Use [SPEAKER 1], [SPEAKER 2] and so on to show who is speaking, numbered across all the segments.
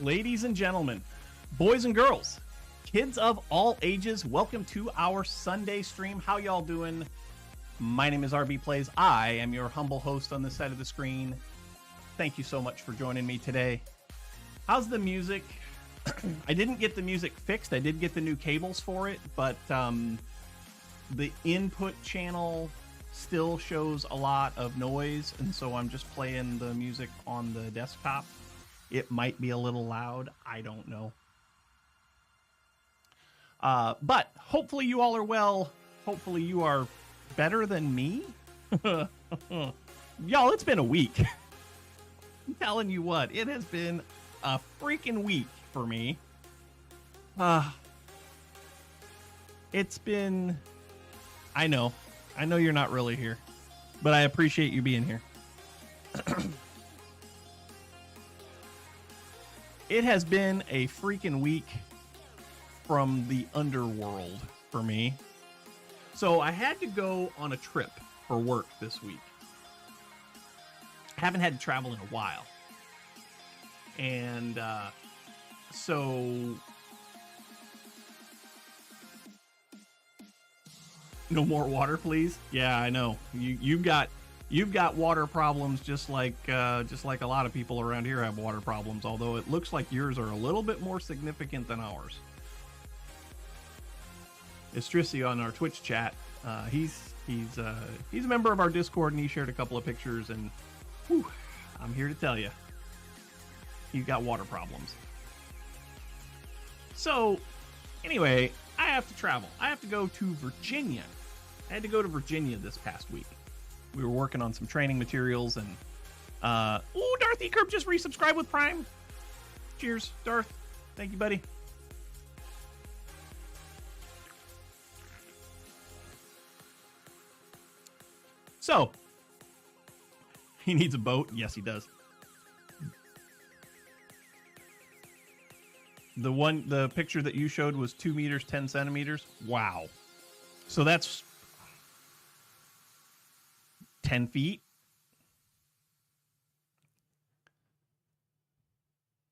[SPEAKER 1] Ladies and gentlemen, boys and girls, kids of all ages, welcome to our Sunday stream. How y'all doing? My name is rbPlays. I am your humble host on this side of the screen. Thank you so much for joining me today. How's the music? I didn't get the music fixed. I did get the new cables for it, but the input channel still shows a lot of noise, and so I'm just playing the music on the desktop. It might be a little loud. I don't know. But hopefully you all are well. Hopefully you are better than me. Y'all, it's been a week. I'm telling you what, it has been a freaking week for me. It's been... I know you're not really here, but I appreciate you being here. It has been a freaking week from the underworld for me. So I had to go on a trip for work this week. I haven't had to travel in a while. And so no more water, please. Yeah, I know. You've got water problems just like a lot of people around here have water problems, although it looks like yours are a little bit more significant than ours. Estrisi on our Twitch chat, he's a member of our Discord, and he shared a couple of pictures, and whew, I'm here to tell you, he's got water problems. So anyway, I have to travel. I have to go to Virginia. I had to go to Virginia this past week. We were working on some training materials, and oh, Darth E. Curb just resubscribed with Prime. Cheers, Darth. Thank you, buddy. So, he needs a boat. Yes, he does. The picture that you showed was 2 meters, 10 centimeters. Wow. So that's 10 feet.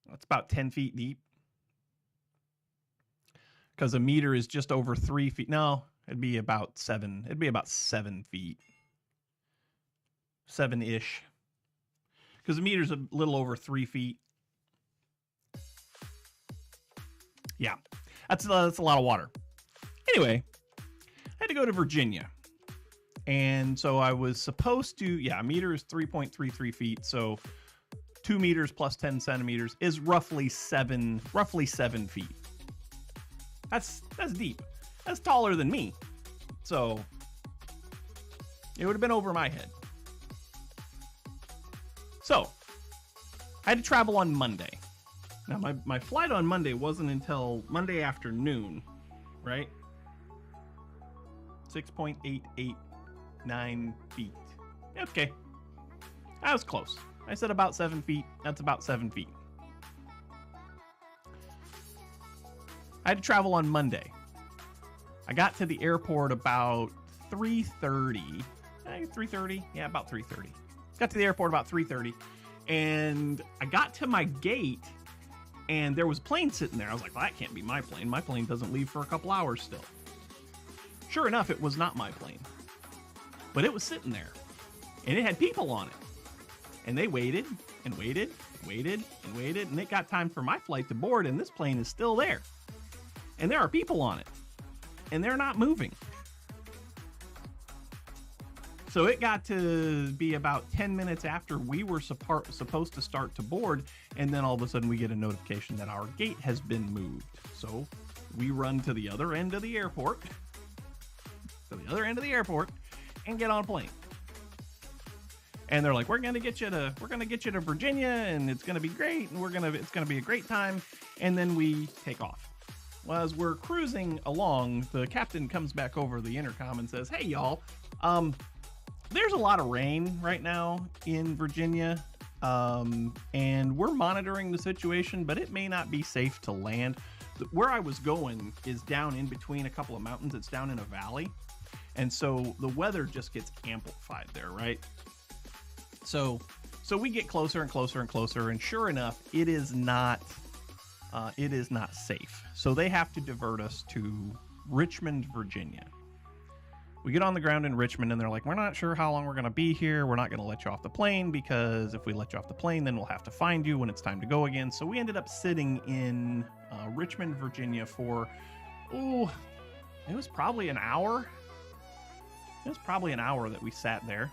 [SPEAKER 1] That's about 10 feet deep. Because a meter is just over 3 feet. No, it'd be about 7. It'd be about 7 feet. 7-ish. Because a meter's a little over 3 feet. Yeah, that's a lot of water. Anyway, I had to go to Virginia. And so I was supposed to, yeah, a meter is 3.33 feet. So 2 meters plus 10 centimeters is roughly 7 feet. That's deep. That's taller than me. So it would have been over my head. So I had to travel on Monday. Now my flight on Monday wasn't until Monday afternoon, right? 6.889 feet. Okay. I was close. I said about 7 feet. That's about 7 feet. I had to travel on Monday. I got to the airport about 3:30. 3:30? Yeah, about 3:30. Got to the airport about 3:30. And I got to my gate, and there was a plane sitting there. I was like, well, that can't be my plane. My plane doesn't leave for a couple hours still. Sure enough, it was not my plane. But it was sitting there. And it had people on it. And they waited and waited, waited and waited. And it got time for my flight to board, and this plane is still there. And there are people on it. And they're not moving. So it got to be about 10 minutes after we were supposed to start to board, and then all of a sudden we get a notification that our gate has been moved. So we run to the other end of the airport, and get on a plane. And they're like, we're gonna get you to Virginia, and it's gonna be great, and it's gonna be a great time. And then we take off. Well, as we're cruising along, the captain comes back over the intercom and says, hey y'all, there's a lot of rain right now in Virginia, and we're monitoring the situation, but it may not be safe to land. Where I was going is down in between a couple of mountains. It's down in a valley, and so the weather just gets amplified there, right? So we get closer and closer and closer, and sure enough, it is not it is not safe. So they have to divert us to Richmond, Virginia. We get on the ground in Richmond and they're like, we're not sure how long we're going to be here. We're not going to let you off the plane because if we let you off the plane, then we'll have to find you when it's time to go again. So we ended up sitting in Richmond, Virginia for, it was probably an hour. It was probably an hour that we sat there.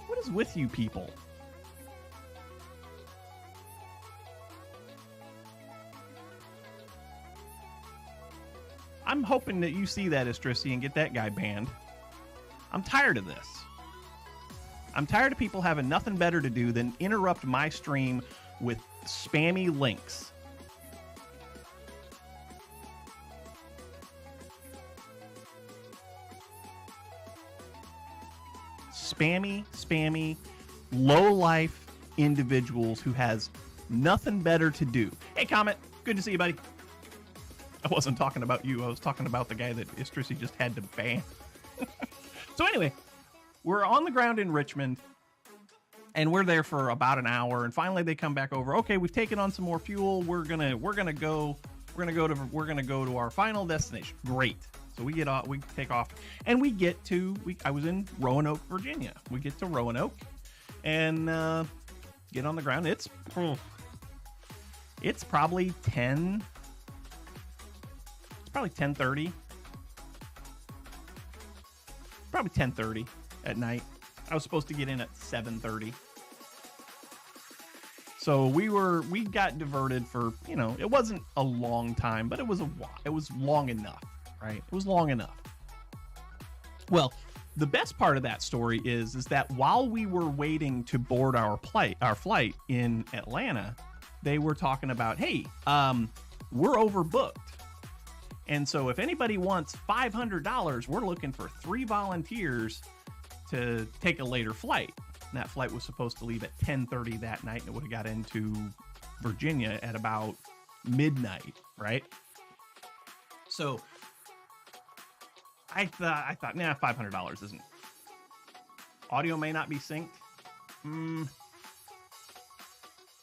[SPEAKER 1] What is with you people? I'm hoping that you see that, Estrisi, and get that guy banned. I'm tired of this. I'm tired of people having nothing better to do than interrupt my stream with spammy links. Spammy, low-life individuals who has nothing better to do. Hey, Comet. Good to see you, buddy. I wasn't talking about you. I was talking about the guy that Estrisi just had to ban. So anyway, we're on the ground in Richmond, and we're there for about an hour. And finally, they come back over. Okay, we've taken on some more fuel. We're gonna go to our final destination. Great. So we get off. We take off, and we get to. I was in Roanoke, Virginia. We get to Roanoke, and get on the ground. It's probably 10. Probably 10:30. Probably 10:30 at night. I was supposed to get in at 7:30. So we got diverted for, it wasn't a long time, but it was long enough, right? It was long enough. Well, the best part of that story is that while we were waiting to board our flight in Atlanta, they were talking about, hey, we're overbooked. And so if anybody wants $500, we're looking for 3 volunteers to take a later flight. And that flight was supposed to leave at 10:30 that night, and it would have got into Virginia at about midnight, right? So I thought, nah, $500 isn't. Audio may not be synced.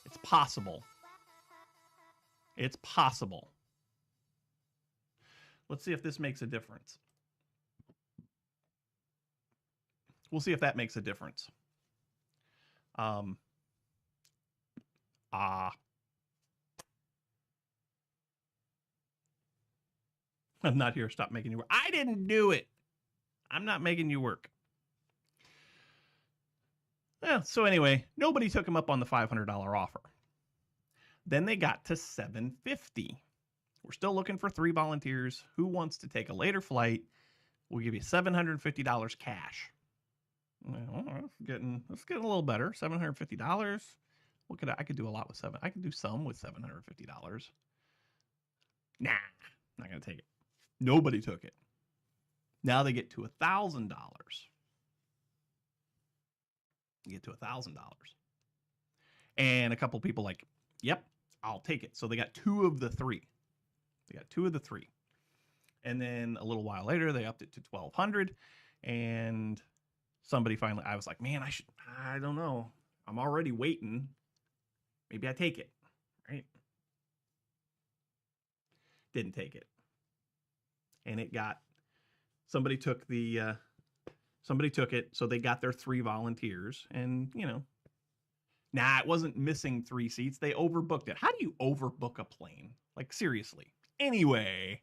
[SPEAKER 1] It's possible. It's possible. Let's see if this makes a difference. We'll see if that makes a difference. I'm not here. Stop making you work. I didn't do it. I'm not making you work. Yeah, so anyway, nobody took him up on the $500 offer. Then they got to $750. We're still looking for 3 volunteers. Who wants to take a later flight? We'll give you $750 cash. Well, that's getting a little better. $750. I could do a lot with I could do some with $750. Nah, not gonna take it. Nobody took it. Now they get to $1,000. Get to $1,000. And a couple people like, yep, I'll take it. So they got 2 of the 3. They got 2 of the 3. And then a little while later, they upped it to $1,200. And somebody finally, I was like, man, I don't know. I'm already waiting. Maybe I take it, right? Didn't take it. And somebody took it. So they got their 3 volunteers. And, it wasn't missing 3 seats. They overbooked it. How do you overbook a plane? Like, seriously. Anyway,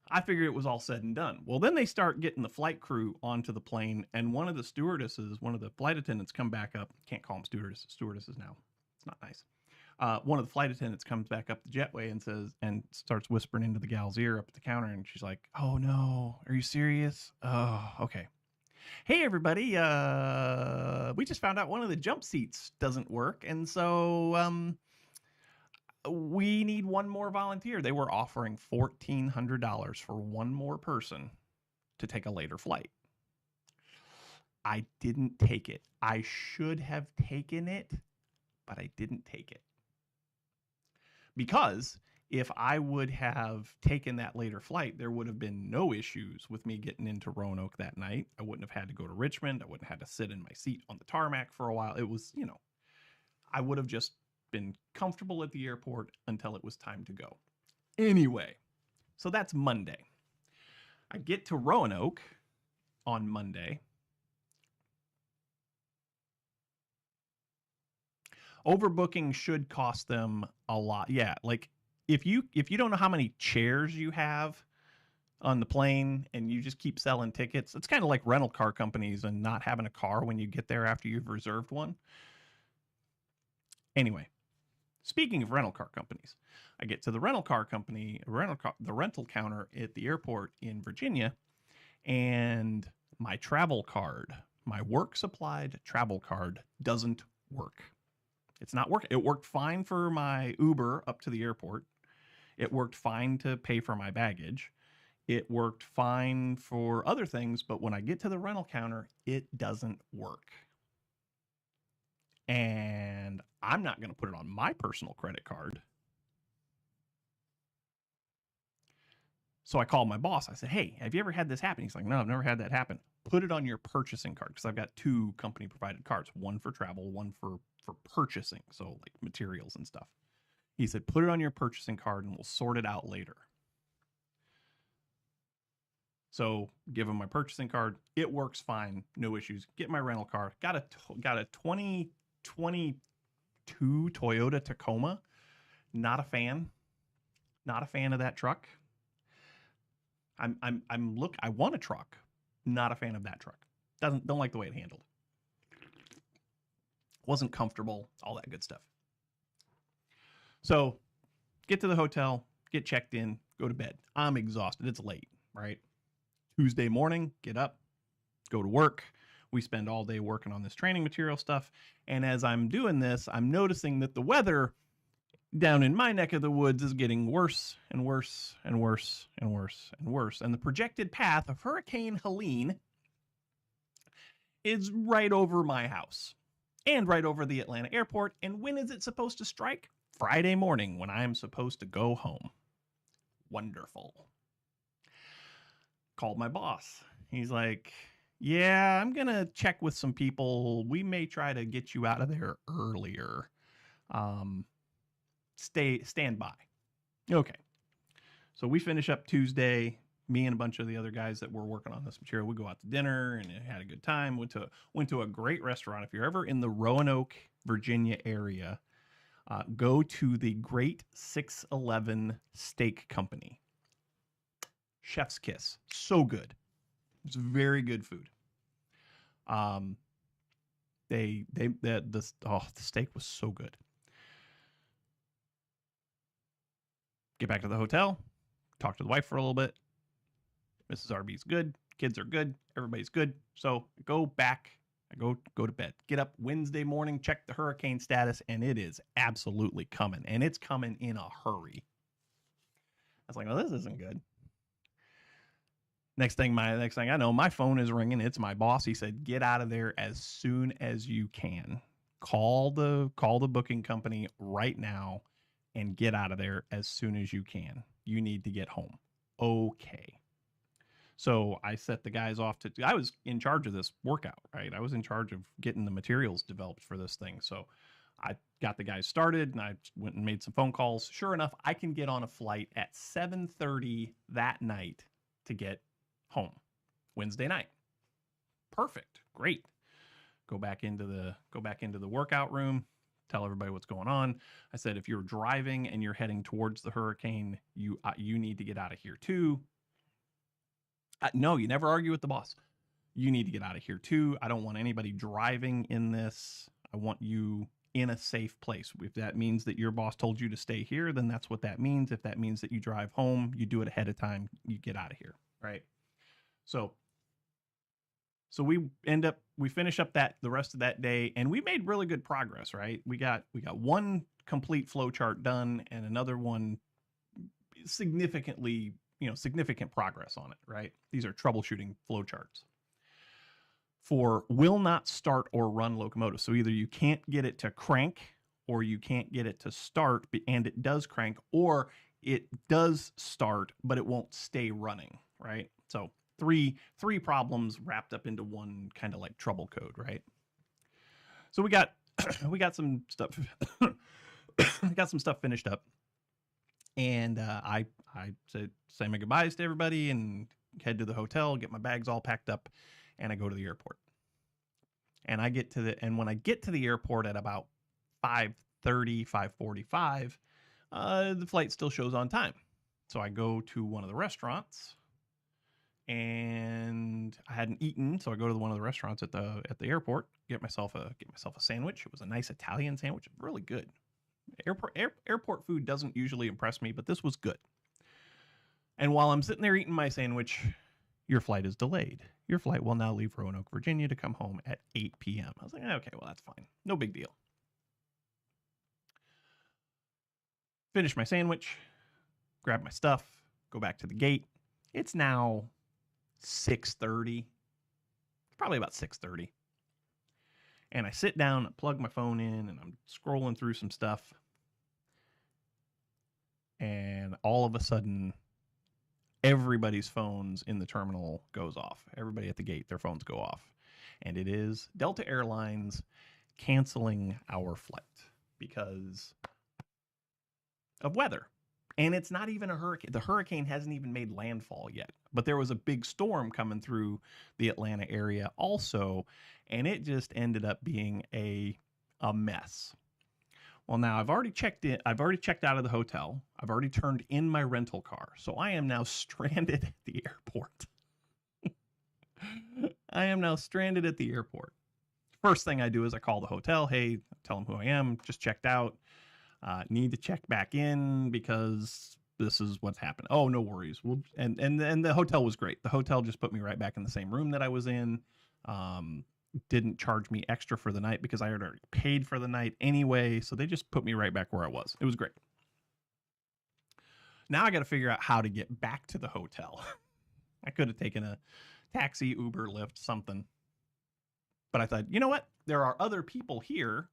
[SPEAKER 1] I figured it was all said and done. Well, then they start getting the flight crew onto the plane, and one of the flight attendants come back up. Can't call them stewardesses now. It's not nice. One of the flight attendants comes back up the jetway and starts whispering into the gal's ear up at the counter, and she's like, "Oh no, are you serious? Oh, okay. Hey everybody, we just found out one of the jump seats doesn't work, and so we need 1 more volunteer." They were offering $1,400 for 1 more person to take a later flight. I didn't take it. I should have taken it, but I didn't take it. Because if I would have taken that later flight, there would have been no issues with me getting into Roanoke that night. I wouldn't have had to go to Richmond. I wouldn't have had to sit in my seat on the tarmac for a while. It was, I would have just been comfortable at the airport until it was time to go. Anyway, so that's Monday. I get to Roanoke on Monday. Overbooking should cost them a lot. Yeah, like if you don't know how many chairs you have on the plane and you just keep selling tickets, it's kind of like rental car companies and not having a car when you get there after you've reserved one. Anyway, speaking of rental car companies, I get to the rental car company, the rental counter at the airport in Virginia, and my travel card, my work supplied travel card doesn't work. It's not working. It worked fine for my Uber up to the airport. It worked fine to pay for my baggage. It worked fine for other things, but when I get to the rental counter, it doesn't work. And I'm not going to put it on my personal credit card. So I called my boss. I said, hey, have you ever had this happen? He's like, no, I've never had that happen. Put it on your purchasing card, because I've got 2 company provided cards, one for travel, one for purchasing, so like materials and stuff. He said, put it on your purchasing card and we'll sort it out later. So give him my purchasing card. It works fine. No issues. Get my rental car. Got a 2022 Toyota Tacoma. Not a fan. Not a fan of that truck. I want a truck. Not a fan of that truck. Don't like the way it handled. Wasn't comfortable, all that good stuff. So get to the hotel, get checked in, go to bed. I'm exhausted. It's late, right? Tuesday morning, get up, go to work. We spend all day working on this training material stuff. And as I'm doing this, I'm noticing that the weather down in my neck of the woods is getting worse and worse and worse and worse and worse. And the projected path of Hurricane Helene is right over my house and right over the Atlanta airport. And when is it supposed to strike? Friday morning, when I'm supposed to go home. Wonderful. Called my boss. He's like, yeah, I'm going to check with some people. We may try to get you out of there earlier. Stand by. Okay. So we finish up Tuesday. Me and a bunch of the other guys that were working on this material, we go out to dinner and had a good time. Went to a great restaurant. If you're ever in the Roanoke, Virginia area, go to the Great 611 Steak Company. Chef's kiss. So good. It's very good food. The steak was so good. Get back to the hotel, talk to the wife for a little bit. Mrs. RB's good. Kids are good. Everybody's good. So I go back. I go to bed. Get up Wednesday morning, check the hurricane status, and it is absolutely coming. And it's coming in a hurry. I was like, well, this isn't good. Next thing I know, my phone is ringing. It's my boss. He said, get out of there as soon as you can. Call the booking company right now and get out of there as soon as you can. You need to get home. Okay. So I set the guys off I was in charge of this workout, right? I was in charge of getting the materials developed for this thing. So I got the guys started and I went and made some phone calls. Sure enough, I can get on a flight at 7:30 that night to get home Wednesday night. Perfect. Great. Go back into the workout room, tell everybody what's going on. I said, if you're driving and you're heading towards the hurricane, you need to get out of here too. No, you never argue with the boss. You need to get out of here too. I don't want anybody driving in this. I want you in a safe place. If that means that your boss told you to stay here, then that's what that means. If that means that you drive home, you do it ahead of time, you get out of here, right? So we finish up the rest of that day, and we made really good progress, right? We got one complete flow chart done and another one significant progress on it, right? These are troubleshooting flow charts for will not start or run locomotive. So either you can't get it to crank or you can't get it to start and it does crank, or it does start, but it won't stay running, right? So three problems wrapped up into one kind of like trouble code, right? So we got some stuff. got some stuff finished up, and I said say my goodbyes to everybody and head to the hotel, get my bags all packed up, and I go to the airport. And when I get to the airport at about 5:30, 5:45, the flight still shows on time. So I go to one of the restaurants, and I hadn't eaten, so I go to one of the restaurants at the airport, get myself a sandwich. It was a nice Italian sandwich, really good. Airport food doesn't usually impress me, but this was good. And while I'm sitting there eating my sandwich, your flight is delayed. Your flight will now leave Roanoke, Virginia to come home at 8 p.m. I was like, okay, well, that's fine. No big deal. Finish my sandwich, grab my stuff, go back to the gate. It's now 6:30, probably about 6:30. And I sit down, I plug my phone in, and I'm scrolling through some stuff. And all of a sudden, everybody's phones in the terminal goes off. Everybody at the gate, their phones go off. And it is Delta Airlines canceling our flight because of weather. And it's not even a hurricane. The hurricane hasn't even made landfall yet. But there was a big storm coming through the Atlanta area also, and it just ended up being a mess. Well, now I've already checked out of the hotel. I've already turned in my rental car. So I am now stranded at the airport. I am now stranded at the airport. First thing I do is I call the hotel. Hey, tell them who I am. Just checked out. Need to check back in because this is what's happened. Oh, no worries. And the hotel was great. The hotel just put me right back in the same room that I was in. Didn't charge me extra for the night because I had already paid for the night anyway. So they just put me right back where I was. It was great. Now I got to figure out how to get back to the hotel. I could have taken a taxi, Uber, Lyft, something. But I thought, you know what? There are other people here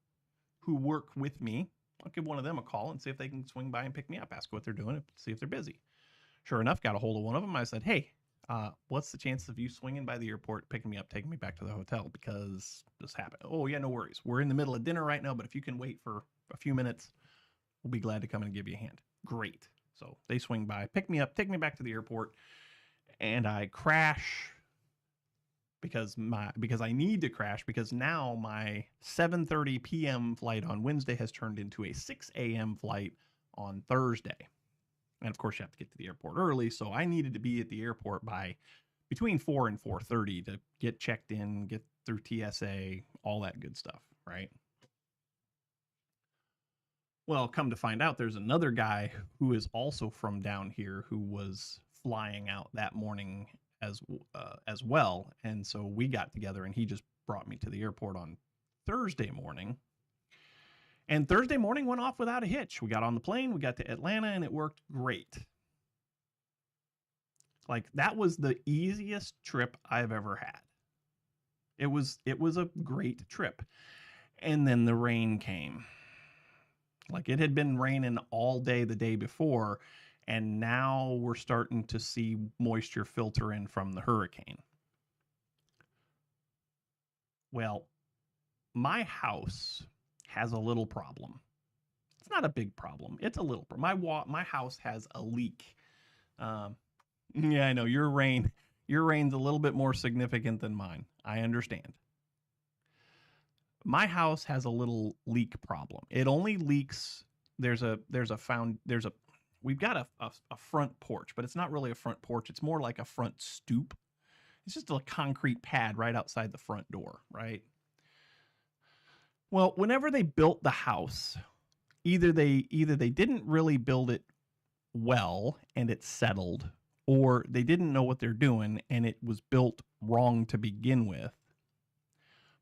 [SPEAKER 1] who work with me. I'll give one of them a call and see if they can swing by and pick me up, ask what they're doing, see if they're busy. Sure enough, got a hold of one of them. I said, hey, what's the chance of you swinging by the airport, picking me up, taking me back to the hotel because this happened? Oh, yeah, no worries. We're in the middle of dinner right now, but if you can wait for a few minutes, we'll be glad to come and give you a hand. Great. So they swing by, pick me up, take me back to the airport, and I crash because I need to crash because now my 7:30 p.m. flight on Wednesday has turned into a 6 a.m. flight on Thursday. And of course you have to get to the airport early, so I needed to be at the airport by between 4 and 4:30 to get checked in, get through TSA, all that good stuff, right? Well, come to find out, there's another guy who is also from down here who was flying out that morning as well, and so we got together, and he just brought me to the airport on Thursday morning. And Thursday morning went off without a hitch. We got on the plane, we got to Atlanta, and it worked great. Like, that was the easiest trip I've ever had. It was a great trip. And then the rain came. Like, it had been raining all day the day before, and now we're starting to see moisture filter in from the hurricane. Well, my house has a little problem. It's not a big problem. It's a little problem. My house has a leak. Yeah, I know your rain's a little bit more significant than mine. I understand. My house has a little leak problem. It only leaks. We've got a front porch, but it's not really a front porch. It's more like a front stoop. It's just a concrete pad right outside the front door, right? Well, whenever they built the house, either they didn't really build it well and it settled, or they didn't know what they're doing and it was built wrong to begin with.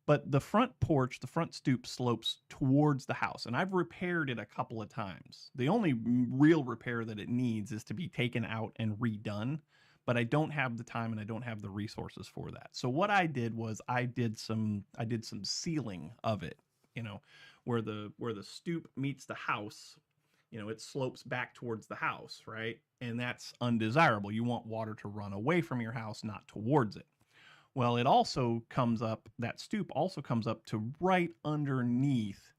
[SPEAKER 1] But the front porch, the front stoop slopes towards the house, and I've repaired it a couple of times. The only real repair that it needs is to be taken out and redone, but I don't have the time and I don't have the resources for that. So what I did was I did some sealing of it, where the stoop meets the house, it slopes back towards the house, right? And that's undesirable. You want water to run away from your house, not towards it. Well, it also comes up, that stoop also comes up to right underneath.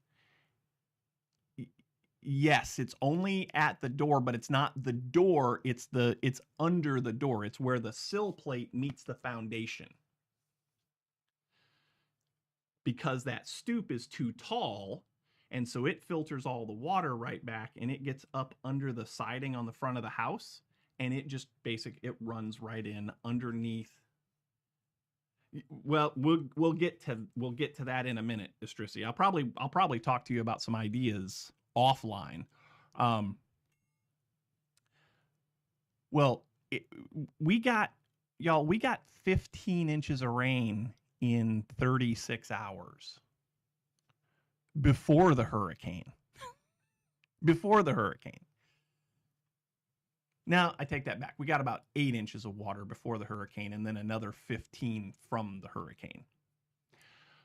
[SPEAKER 1] Yes, it's only at the door, but it's not the door. It's under the door. It's where the sill plate meets the foundation. Because that stoop is too tall, and so it filters all the water right back, and it gets up under the siding on the front of the house, and it just it runs right in underneath. Well, we'll get to that in a minute, Istrisi. I'll probably talk to you about some ideas offline. Well, we got 15 inches of rain in 36 hours before the hurricane. Before the hurricane. Now, I take that back. We got about 8 inches of water before the hurricane, and then another 15 from the hurricane.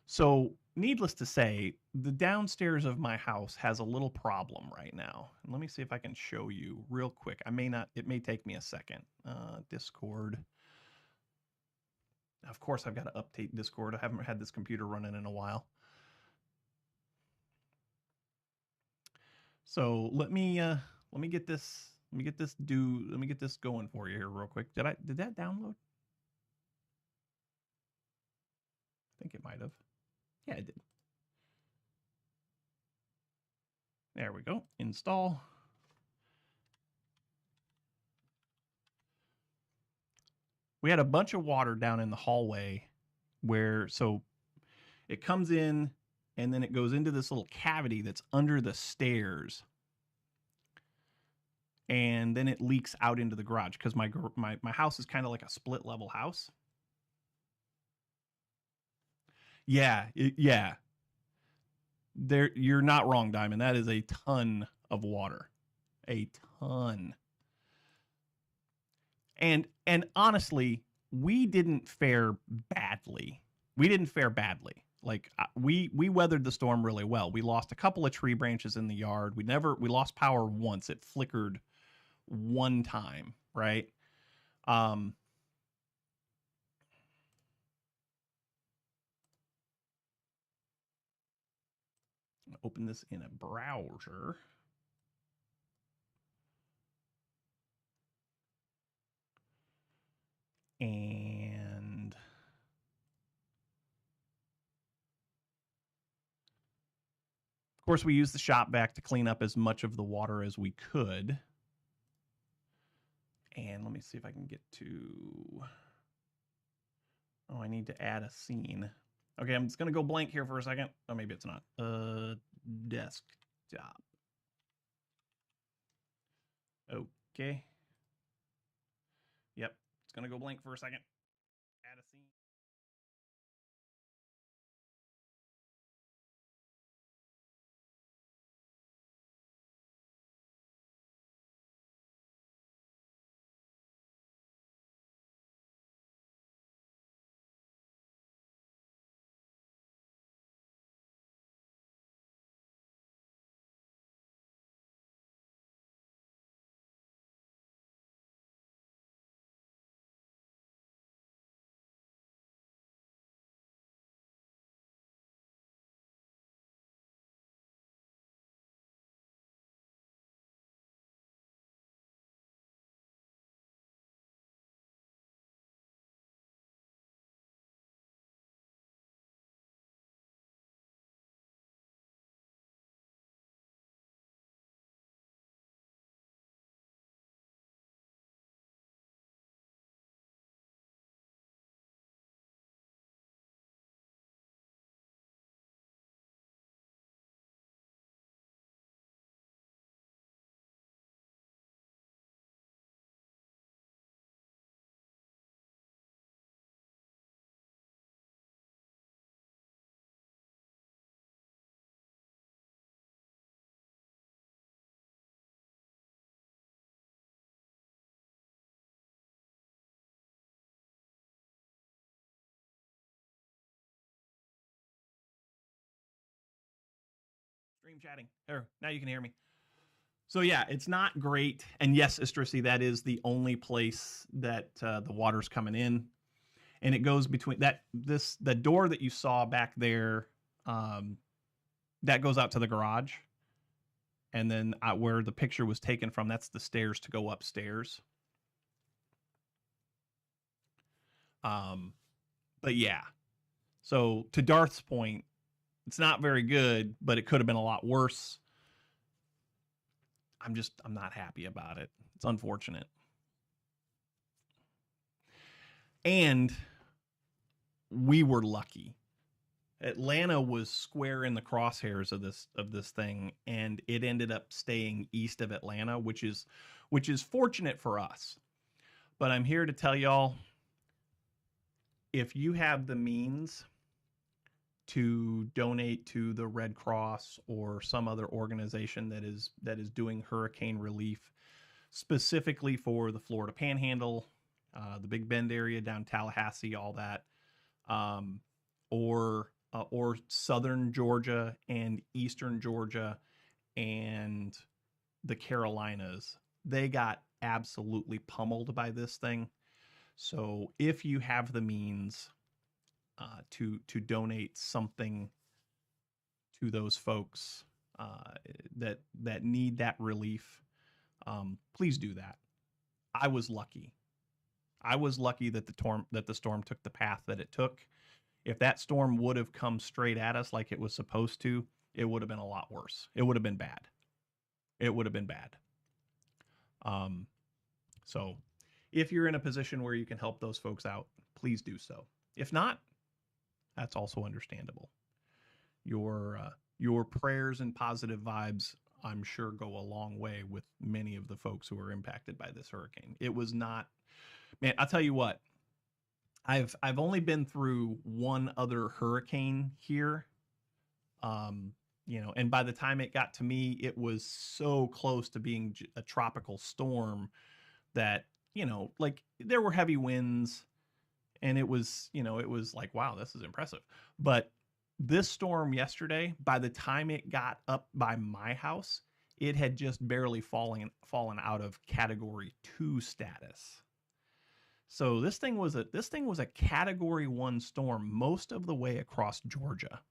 [SPEAKER 1] So, needless to say, the downstairs of my house has a little problem right now. And let me see if I can show you real quick. It may take me a second. Discord. Of course, I've got to update Discord. I haven't had this computer running in a while. So let me get this going for you here real quick. Did that download? I think it might have. Yeah, it did. There we go. Install. We had a bunch of water down in the hallway so it comes in and then it goes into this little cavity that's under the stairs. And then it leaks out into the garage because my house is kind of like a split level house. Yeah, yeah. You're not wrong, Diamond. That is a ton of water. A ton. And honestly, we didn't fare badly. Like we weathered the storm really well. We lost a couple of tree branches in the yard. We lost power once. It flickered one time, right? Open this in a browser. And of course, we used the shop vac to clean up as much of the water as we could. And let me see if I can get to... Oh, I need to add a scene. Okay, I'm just going to go blank here for a second. Oh, maybe it's not. Desktop. Okay. Yep, it's going to go blank for a second. Add a scene. Stream chatting. There, now you can hear me. So yeah, it's not great. And yes, Istrisi, that is the only place that the water's coming in, and it goes between the door that you saw back there. That goes out to the garage. And then where the picture was taken from, that's the stairs to go upstairs. But yeah. So to Darth's point, it's not very good, but it could have been a lot worse. I'm not happy about it. It's unfortunate. And we were lucky. Atlanta was square in the crosshairs of this thing, and it ended up staying east of Atlanta, which is fortunate for us. But I'm here to tell y'all, if you have the means to donate to the Red Cross or some other organization that is doing hurricane relief, specifically for the Florida Panhandle, the Big Bend area, down Tallahassee, all that, or southern Georgia and eastern Georgia and the Carolinas, they got absolutely pummeled by this thing. So if you have the means to donate something to those folks that need that relief, please do that. I was lucky. That the storm took the path that it took. If that storm would have come straight at us like it was supposed to, it would have been a lot worse. It would have been bad. So if you're in a position where you can help those folks out, please do so. If not, that's also understandable. Your prayers and positive vibes, I'm sure, go a long way with many of the folks who were impacted by this hurricane. It was not, man, I'll tell you what, I've only been through one other hurricane here. And by the time it got to me, it was so close to being a tropical storm that, like, there were heavy winds, and it was like, wow, this is impressive. But this storm yesterday, by the time it got up by my house, it had just barely fallen out of Category 2 status. So this thing was a Category 1 storm most of the way across Georgia.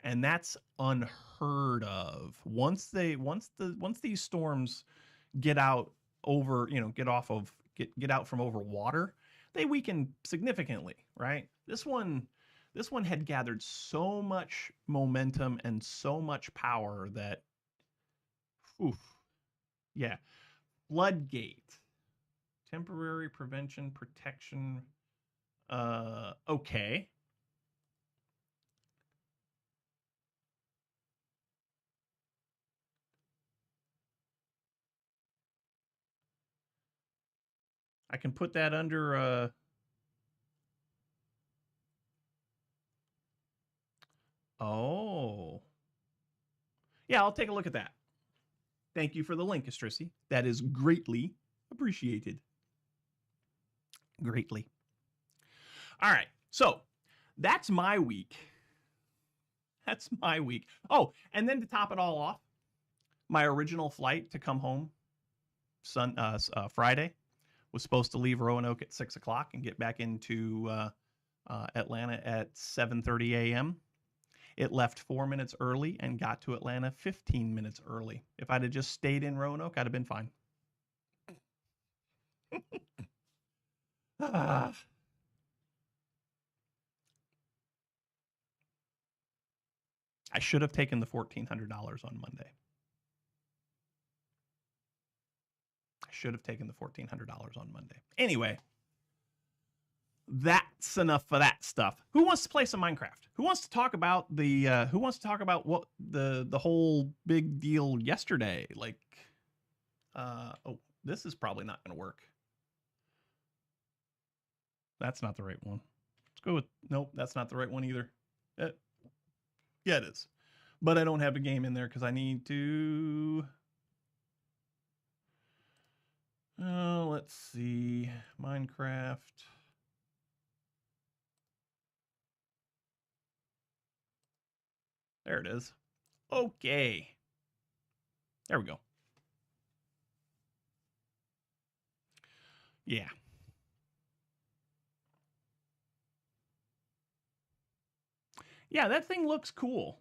[SPEAKER 1] And that's unheard of. Once these storms get out from over water, they weaken significantly, right? This one had gathered so much momentum and so much power that, yeah. Floodgate, temporary prevention protection. Okay. I can put that under oh. Yeah, I'll take a look at that. Thank you for the link, Estrisi. That is greatly appreciated. Greatly. All right. So, that's my week. Oh, and then to top it all off, my original flight to come home Friday was supposed to leave Roanoke at 6 o'clock and get back into Atlanta at 7:30 a.m. It left 4 minutes early and got to Atlanta 15 minutes early. If I'd have just stayed in Roanoke, I'd have been fine. I should have taken the $1,400 on Monday. Anyway, that's enough for that stuff. Who wants to play some Minecraft? Who wants to talk about what the whole big deal yesterday? Like, this is probably not going to work. That's not the right one. Let's go with, nope, that's not the right one either. Yeah, it is. But I don't have a game in there because I need to. Let's see. Minecraft. There it is. Okay. There we go. Yeah. Yeah, that thing looks cool.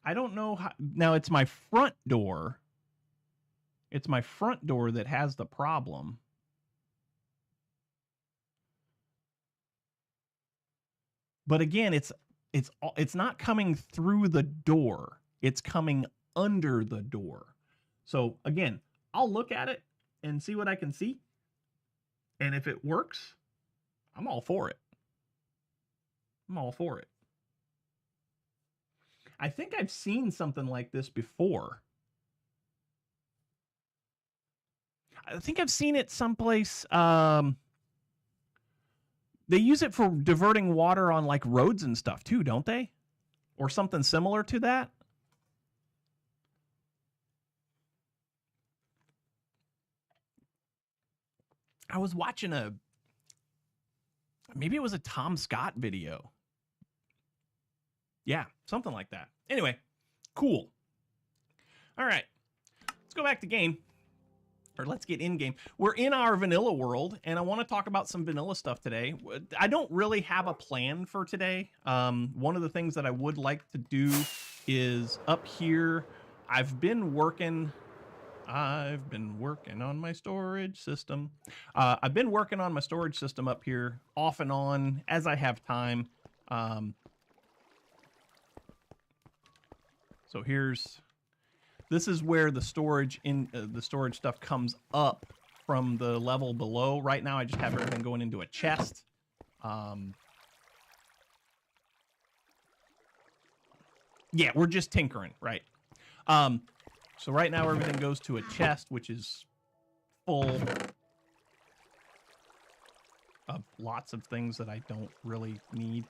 [SPEAKER 1] I don't know how. Now, it's my front door. It's my front door that has the problem. But again, it's not coming through the door. It's coming under the door. So again, I'll look at it and see what I can see. And if it works, I'm all for it. I'm all for it. I think I've seen something like this before. I think I've seen it someplace. They use it for diverting water on like roads and stuff too, don't they? Or something similar to that. I was watching maybe it was a Tom Scott video. Yeah, something like that. Anyway, cool. All right, let's go back to game. Or let's get in game. We're in our vanilla world, and I want to talk about some vanilla stuff today. I don't really have a plan for today. One of the things that I would like to do is up here. I've been working on my storage system. I've been working on my storage system up here off and on as I have time. So this is where the storage stuff comes up from the level below. Right now, I just have everything going into a chest. Yeah, we're just tinkering, right? So right now, everything goes to a chest, which is full of lots of things that I don't really need.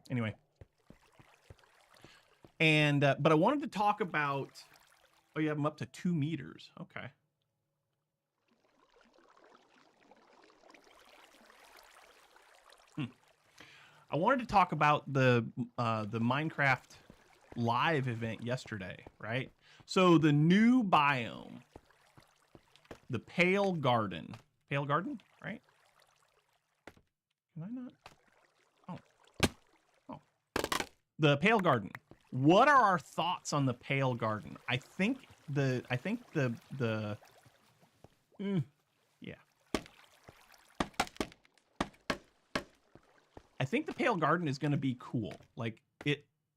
[SPEAKER 1] Anyway. And, but I wanted to talk about, oh, you have them up to 2 meters. Okay. I wanted to talk about the Minecraft live event yesterday, right? So the new biome, the Pale Garden, right? Can I not? Oh, the Pale Garden. What are our thoughts on the Pale Garden? I think the Pale Garden is going to be cool. Like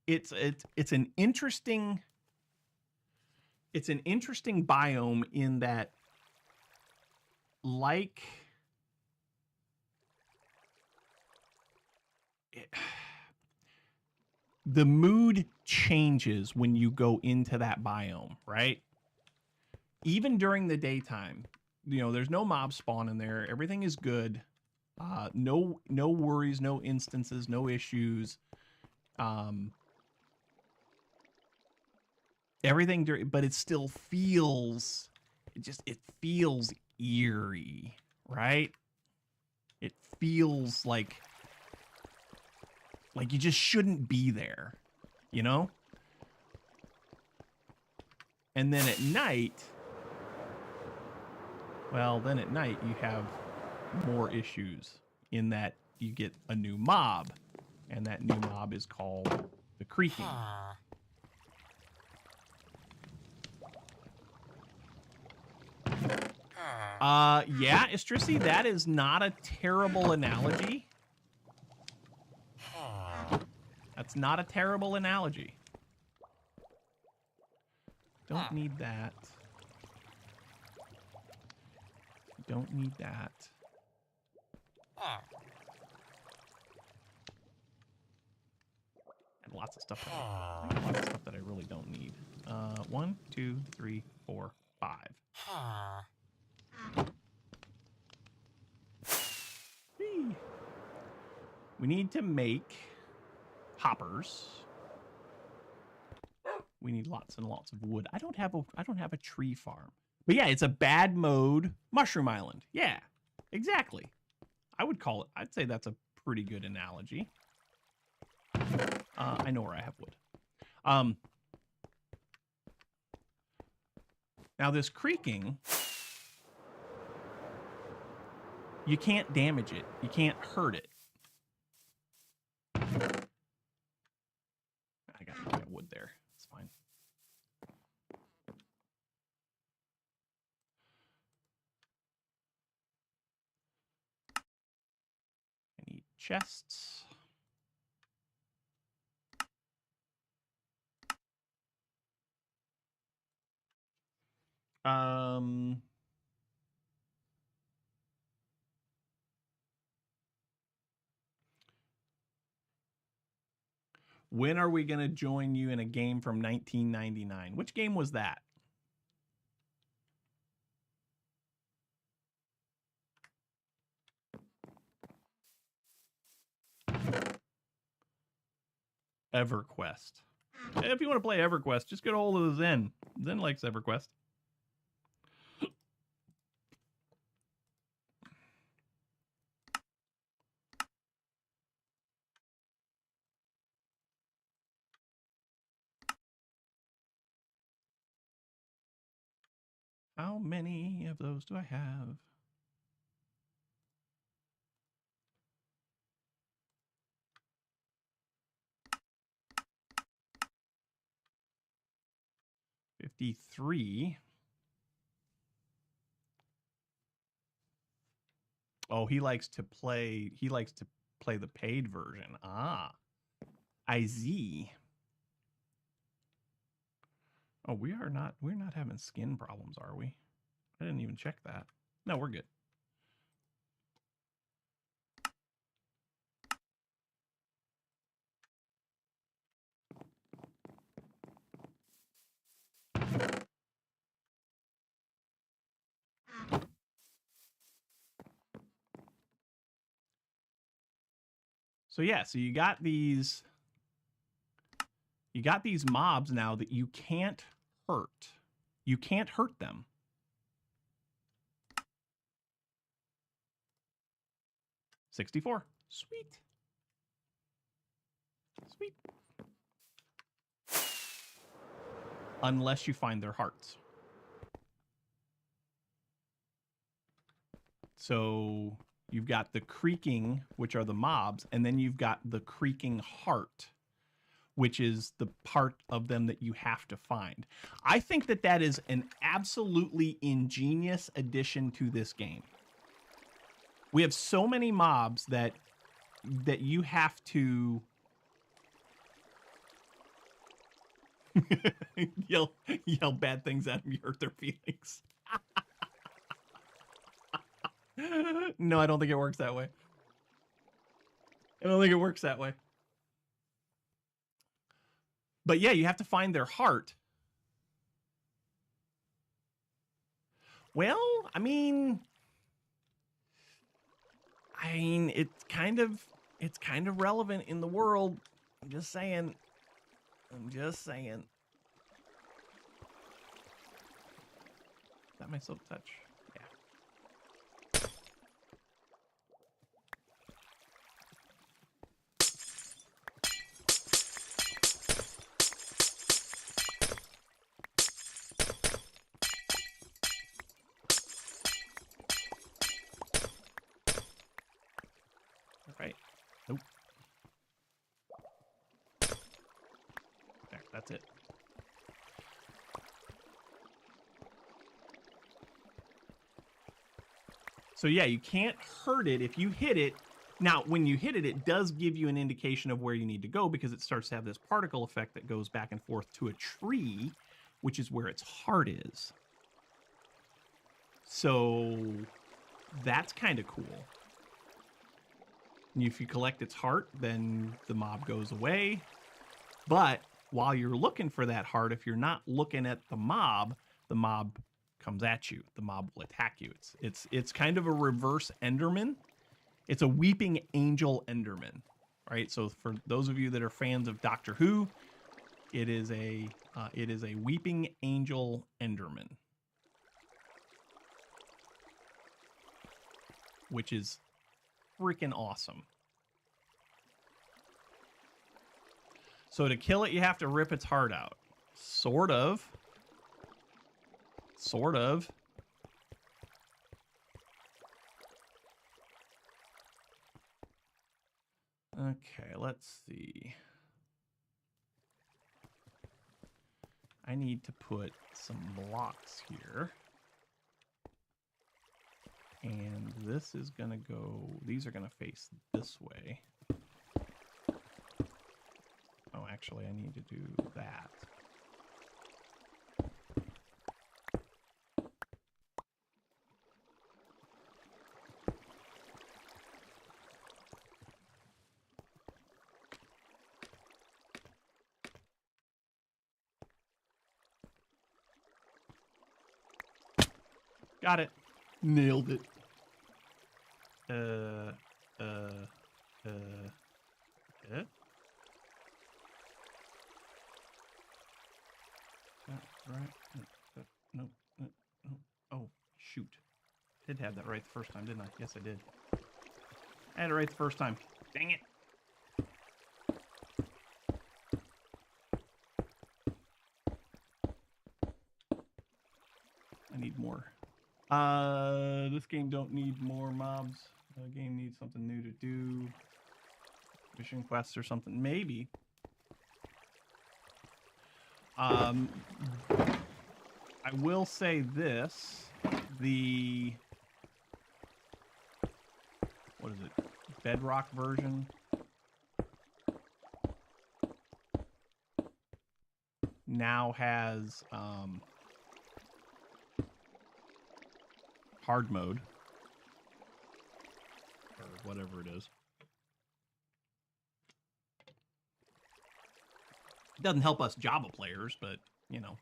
[SPEAKER 1] it's an interesting biome in that, like, the mood changes when you go into that biome, right? Even during the daytime, there's no mob spawn in there. Everything is good. No worries, no instances, no issues. Everything, but it still feels, it feels eerie, right? It feels like you just shouldn't be there, And then at night, you have more issues in that you get a new mob, and that new mob is called the Creaking. Yeah, Istrisi, that is not a terrible analogy. That's not a terrible analogy. Don't need that. Don't need that. And lots of stuff that I really don't need. 1, 2, 3, 4, 5. We need to make hoppers. We need lots and lots of wood. I don't have a tree farm. But yeah, it's a bad mode mushroom island. Yeah, exactly. I'd say that's a pretty good analogy. I know where I have wood. Now this creaking, you can't damage it. You can't hurt it. there. It's fine. I need chests. When are we going to join you in a game from 1999? Which game was that? EverQuest. If you want to play EverQuest, just get a hold of Zen. Zen likes EverQuest. How many of those do I have? $53. Oh, he likes to play the paid version. Ah. IZ. Oh, we're not having skin problems, are we? I didn't even check that. No, we're good. So yeah, so you got these mobs now that you can't hurt. You can't hurt them. $64. Sweet. Sweet. Unless you find their hearts. So you've got the creaking, which are the mobs, and then you've got the creaking heart, which is the part of them that you have to find. I think that that is an absolutely ingenious addition to this game. We have so many mobs that you have to yell bad things at them, you hurt their feelings. No, I don't think it works that way. I don't think it works that way. But yeah, you have to find their heart. Well, I mean, it's kind of relevant in the world. I'm just saying. Is that my silk touch? Yeah. All right. Nope. There, that's it. So yeah, you can't hurt it if you hit it. Now, when you hit it, it does give you an indication of where you need to go because it starts to have this particle effect that goes back and forth to a tree, which is where its heart is. So that's kind of cool. And if you collect its heart, then the mob goes away. But while you're looking for that heart, if you're not looking at the mob comes at you. The mob will attack you. It's kind of a reverse Enderman. It's a weeping angel Enderman, right? So for those of you that are fans of Doctor Who, it is a weeping angel Enderman, which is freaking awesome. So to kill it, you have to rip its heart out. Sort of. Okay, let's see. I need to put some blocks here. And this is going to go, these are going to face this way. Oh, actually, I need to do that. Got it. Nailed it. Eh? Right? No, no, no. Oh, shoot. Did have that right the first time, didn't I? Yes, I did. I had it right the first time. Dang it. I need more. This game don't need more mobs. The game needs something new to do. Mission quests or something. Maybe. I will say this. The... What is it? Bedrock version. Now has... hard mode. Or whatever it is. It doesn't help us Java players, but, you know.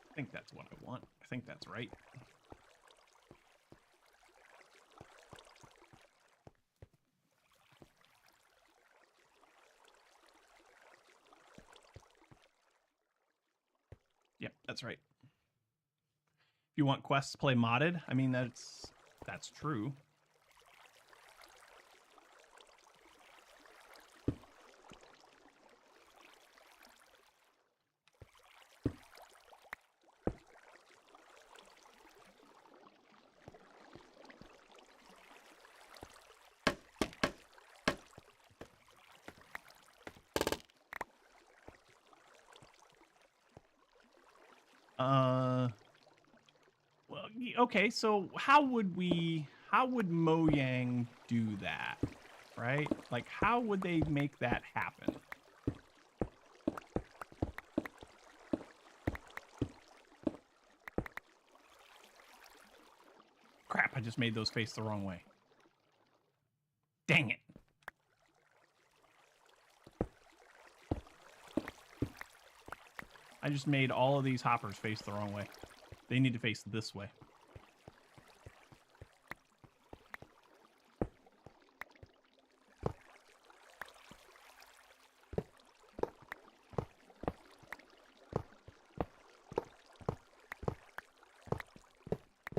[SPEAKER 1] I think that's what I want. I think that's right. Yep, that's right. If you want quests, play modded. I mean, that's true. Well, okay, so how would Mojang do that, right? Like, how would they make that happen? Crap, I just made those face the wrong way. Dang it. I just made all of these hoppers face the wrong way. They need to face this way.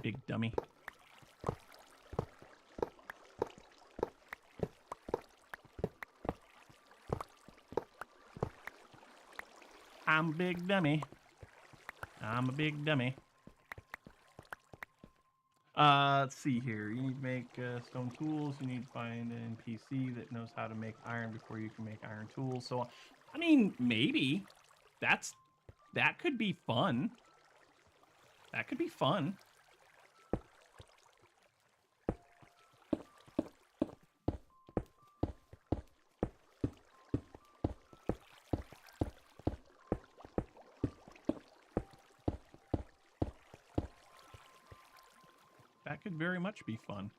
[SPEAKER 1] Big dummy. I'm a big dummy. I'm a big dummy. Let's see here. You need to make stone tools. You need to find an NPC that knows how to make iron before you can make iron tools. So, I mean, maybe that could be fun. That could be fun. That could very much be fun.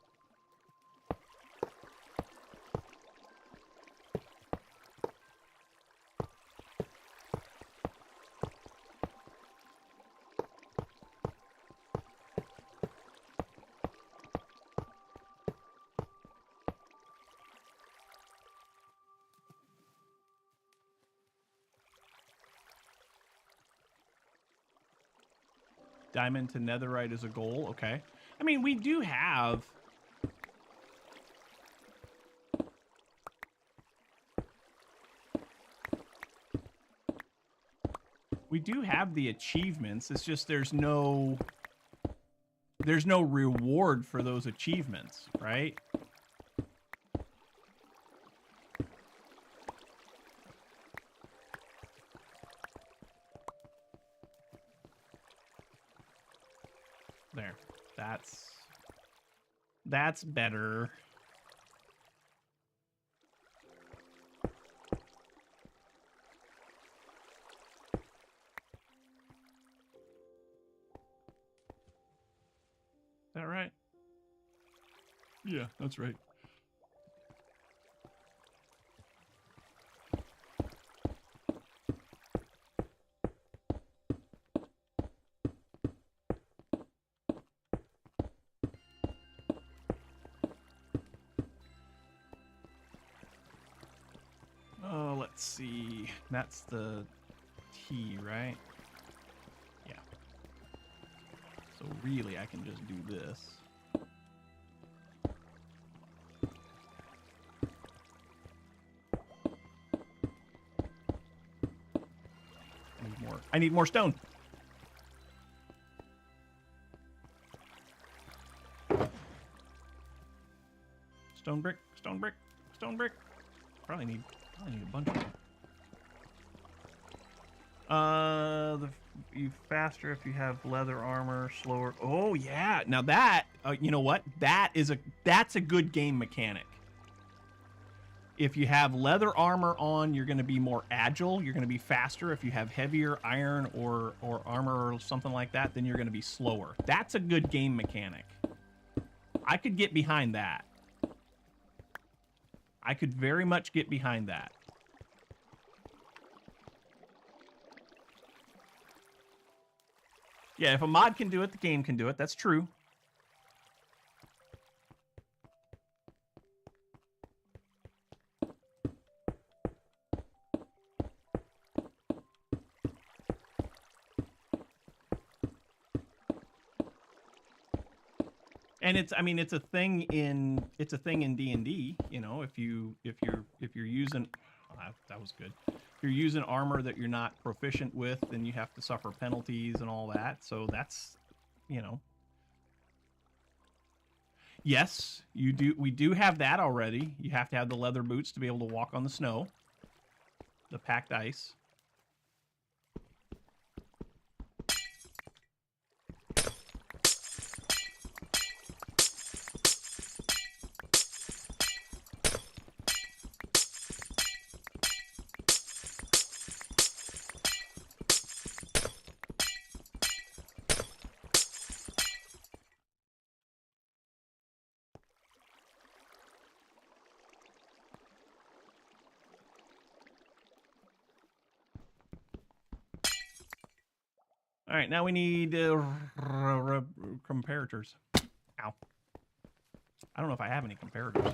[SPEAKER 1] Diamond to netherite is a goal. Okay. I mean, we do have... We do have the achievements. It's just there's no reward for those achievements, right? There. That's better. Is that right? Yeah, that's right. Oh, let's see. That's the T, right? Yeah. So really, I can just do this. I need more stone. Stone brick, stone brick, stone brick. Probably need a bunch of them. You faster if you have leather armor, slower. Oh yeah. Now that you know what? That's a good game mechanic. If you have leather armor on, you're going to be more agile. You're going to be faster. If you have heavier iron or armor or something like that, then you're going to be slower. That's a good game mechanic. I could get behind that. I could very much get behind that. Yeah, if a mod can do it, the game can do it. That's true. And it's a thing in D&D, you know, if you're using that was good. If you're using armor that you're not proficient with, then you have to suffer penalties and all that. So that's, you know. Yes, you do. We do have that already. You have to have the leather boots to be able to walk on the snow. The packed ice. All right, now we need comparators. Ow. I don't know if I have any comparators.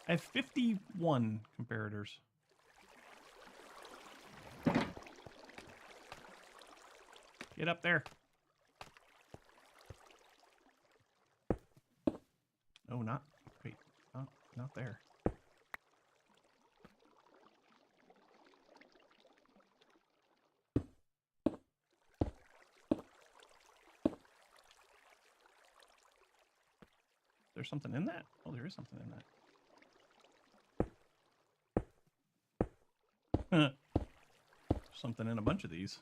[SPEAKER 1] I have 51 comparators. Get up there. Oh, not. Wait. Not there. There's something in that? Oh, there is something in that. Something in a bunch of these.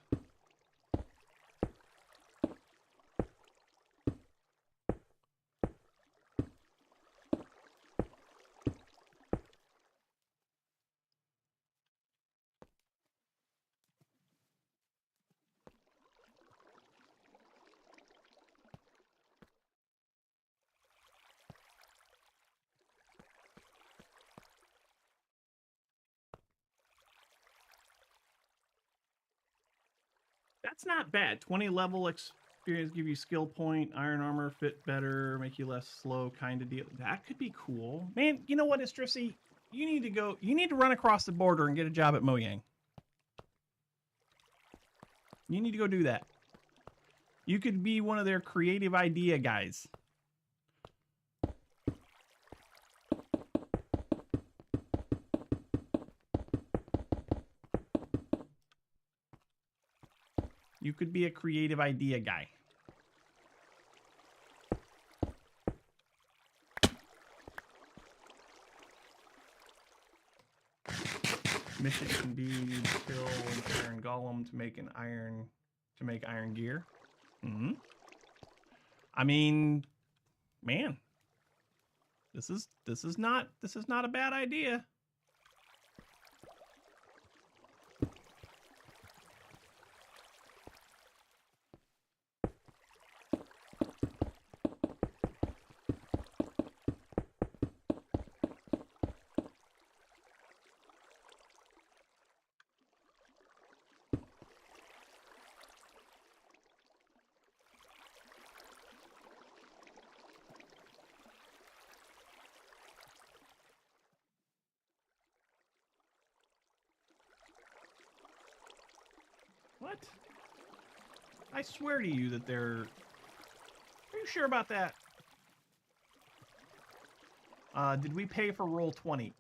[SPEAKER 1] That's not bad. 20 level experience, give you skill point, iron armor, fit better, make you less slow, kind of deal. That could be cool. Man, you know what, Istrissy? You need to run across the border and get a job at Mojang. You need to go do that. You could be one of their creative idea guys. You could be a creative idea guy. Mission can be kill an iron golem to make iron gear. Hmm. I mean, man, this is not a bad idea. What? I swear to you that they're... Are you sure about that? Did we pay for Roll20?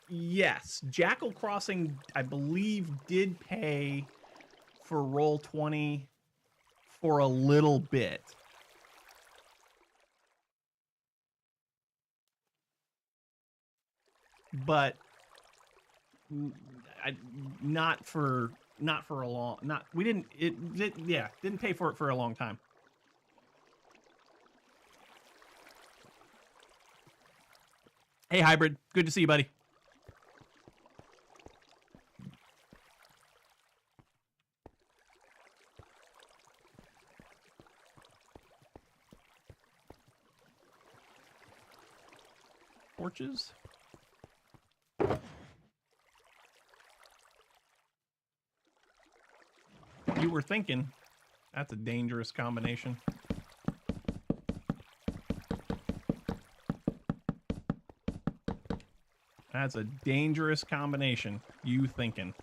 [SPEAKER 1] Yes. Jackal Crossing, I believe, did pay for Roll20 for a little bit. But not for a long... didn't pay for it for a long time. Hey, Hybrid. Good to see you, buddy. Porches? You were thinking. That's a dangerous combination. That's a dangerous combination. You thinking.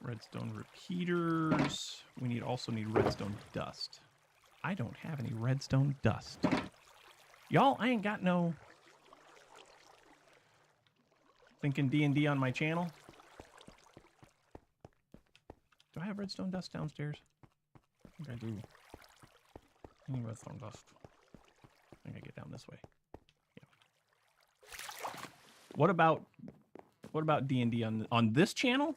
[SPEAKER 1] Redstone repeaters. We also need redstone dust. I don't have any redstone dust. Y'all, I ain't got no... Thinking D&D on my channel. Do I have redstone dust downstairs? I think I do. I need redstone dust. I think I get down this way. Yeah. What about D&D on this channel?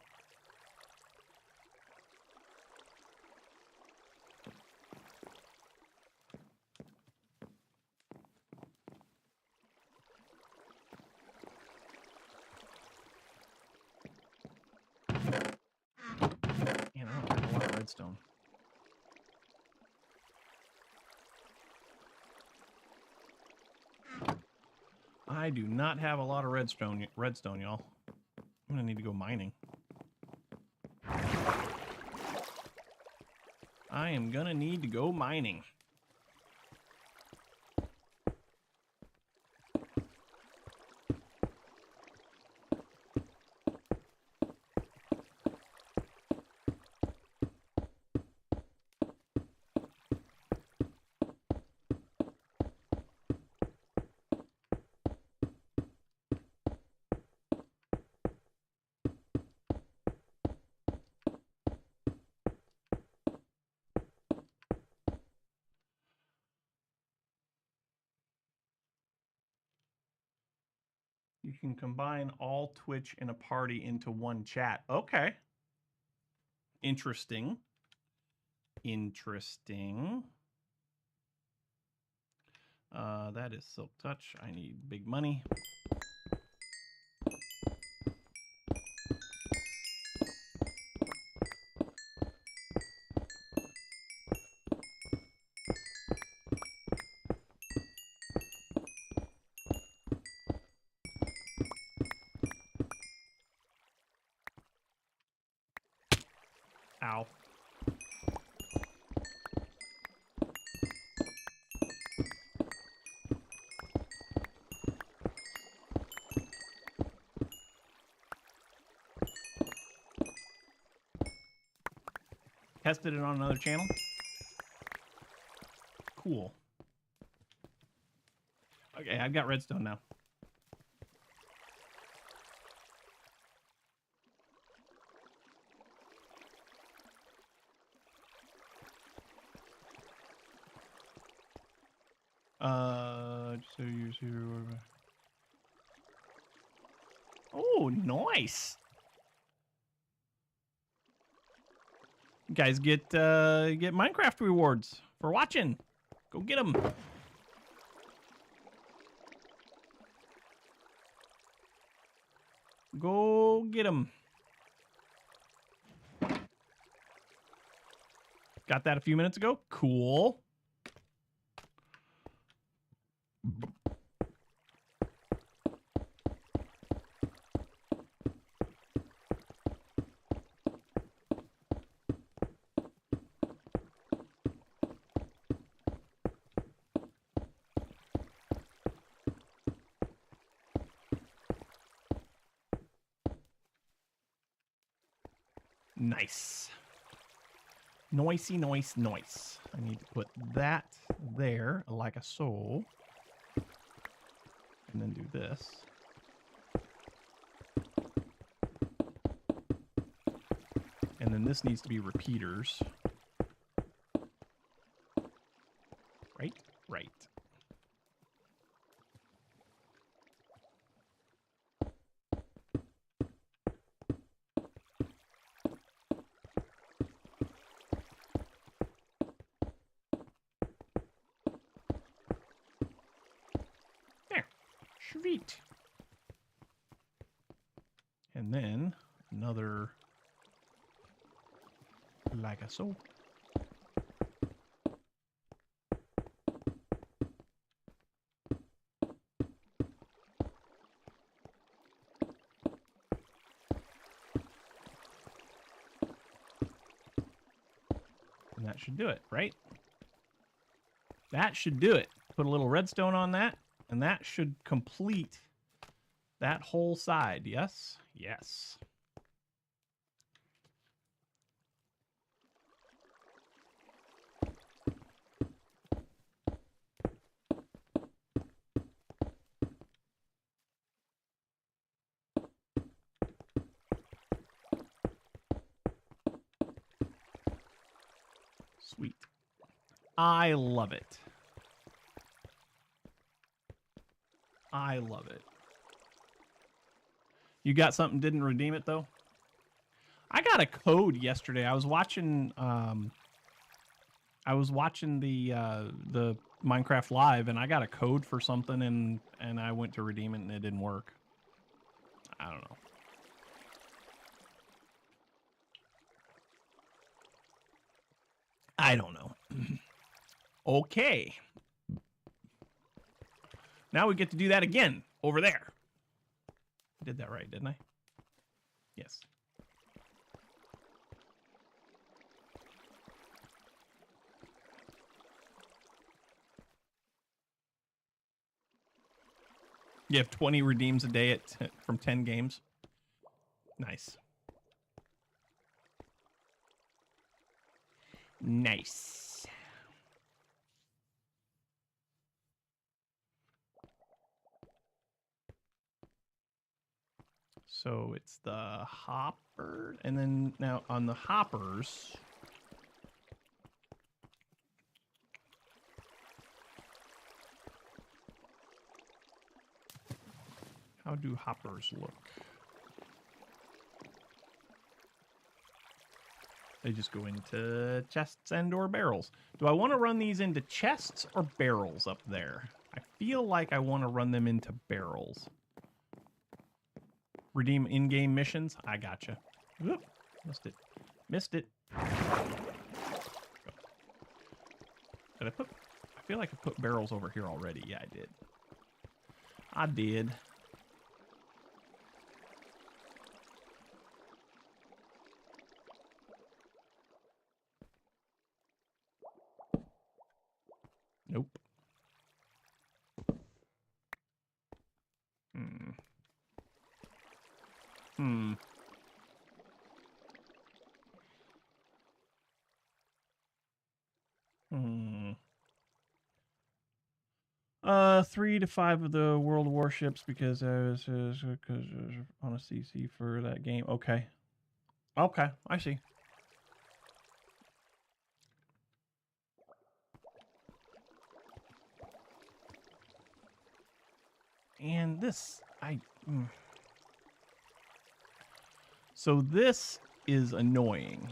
[SPEAKER 1] Man, I don't have a lot of redstone. I do not have a lot of redstone, y'all. I'm gonna need to go mining. I am gonna need to go mining. You can combine all Twitch in a party into one chat. Okay. Interesting. Interesting. That is Silk Touch. I need big money. Ow. Tested it on another channel. Cool. Okay, I've got redstone now. So you see. Oh, nice. You guys get Minecraft rewards for watching. Go get them. Go get them. Got that a few minutes ago. Cool. Nice. Noisy, noise, noise. I need to put that there like a so. And then do this. And then this needs to be repeaters. Right? Right. Sweet. And then another like a so. And that should do it, right? That should do it. Put a little redstone on that. And that should complete that whole side. Yes? Yes. Sweet. I love it. I love it. You got something, didn't redeem it, though? I got a code yesterday. I was watching the Minecraft Live, and I got a code for something, and I went to redeem it, and it didn't work. I don't know. I don't know. Okay. Now we get to do that again over there. I did that right, didn't I? Yes. You have 20 redeems a day from 10 games. Nice. Nice. So it's the hopper, and then now on the hoppers, how do hoppers look? They just go into chests and or barrels. Do I want to run these into chests or barrels up there? I feel like I want to run them into barrels. Redeem in-game missions. I gotcha. Whoop, missed it. Missed it. Did I put... I feel like I put barrels over here already. Yeah, I did. I did. Nope. Hmm. 3 to 5 of the world warships because I was on a CC for that game. Okay. Okay, I see. And this, So this is annoying.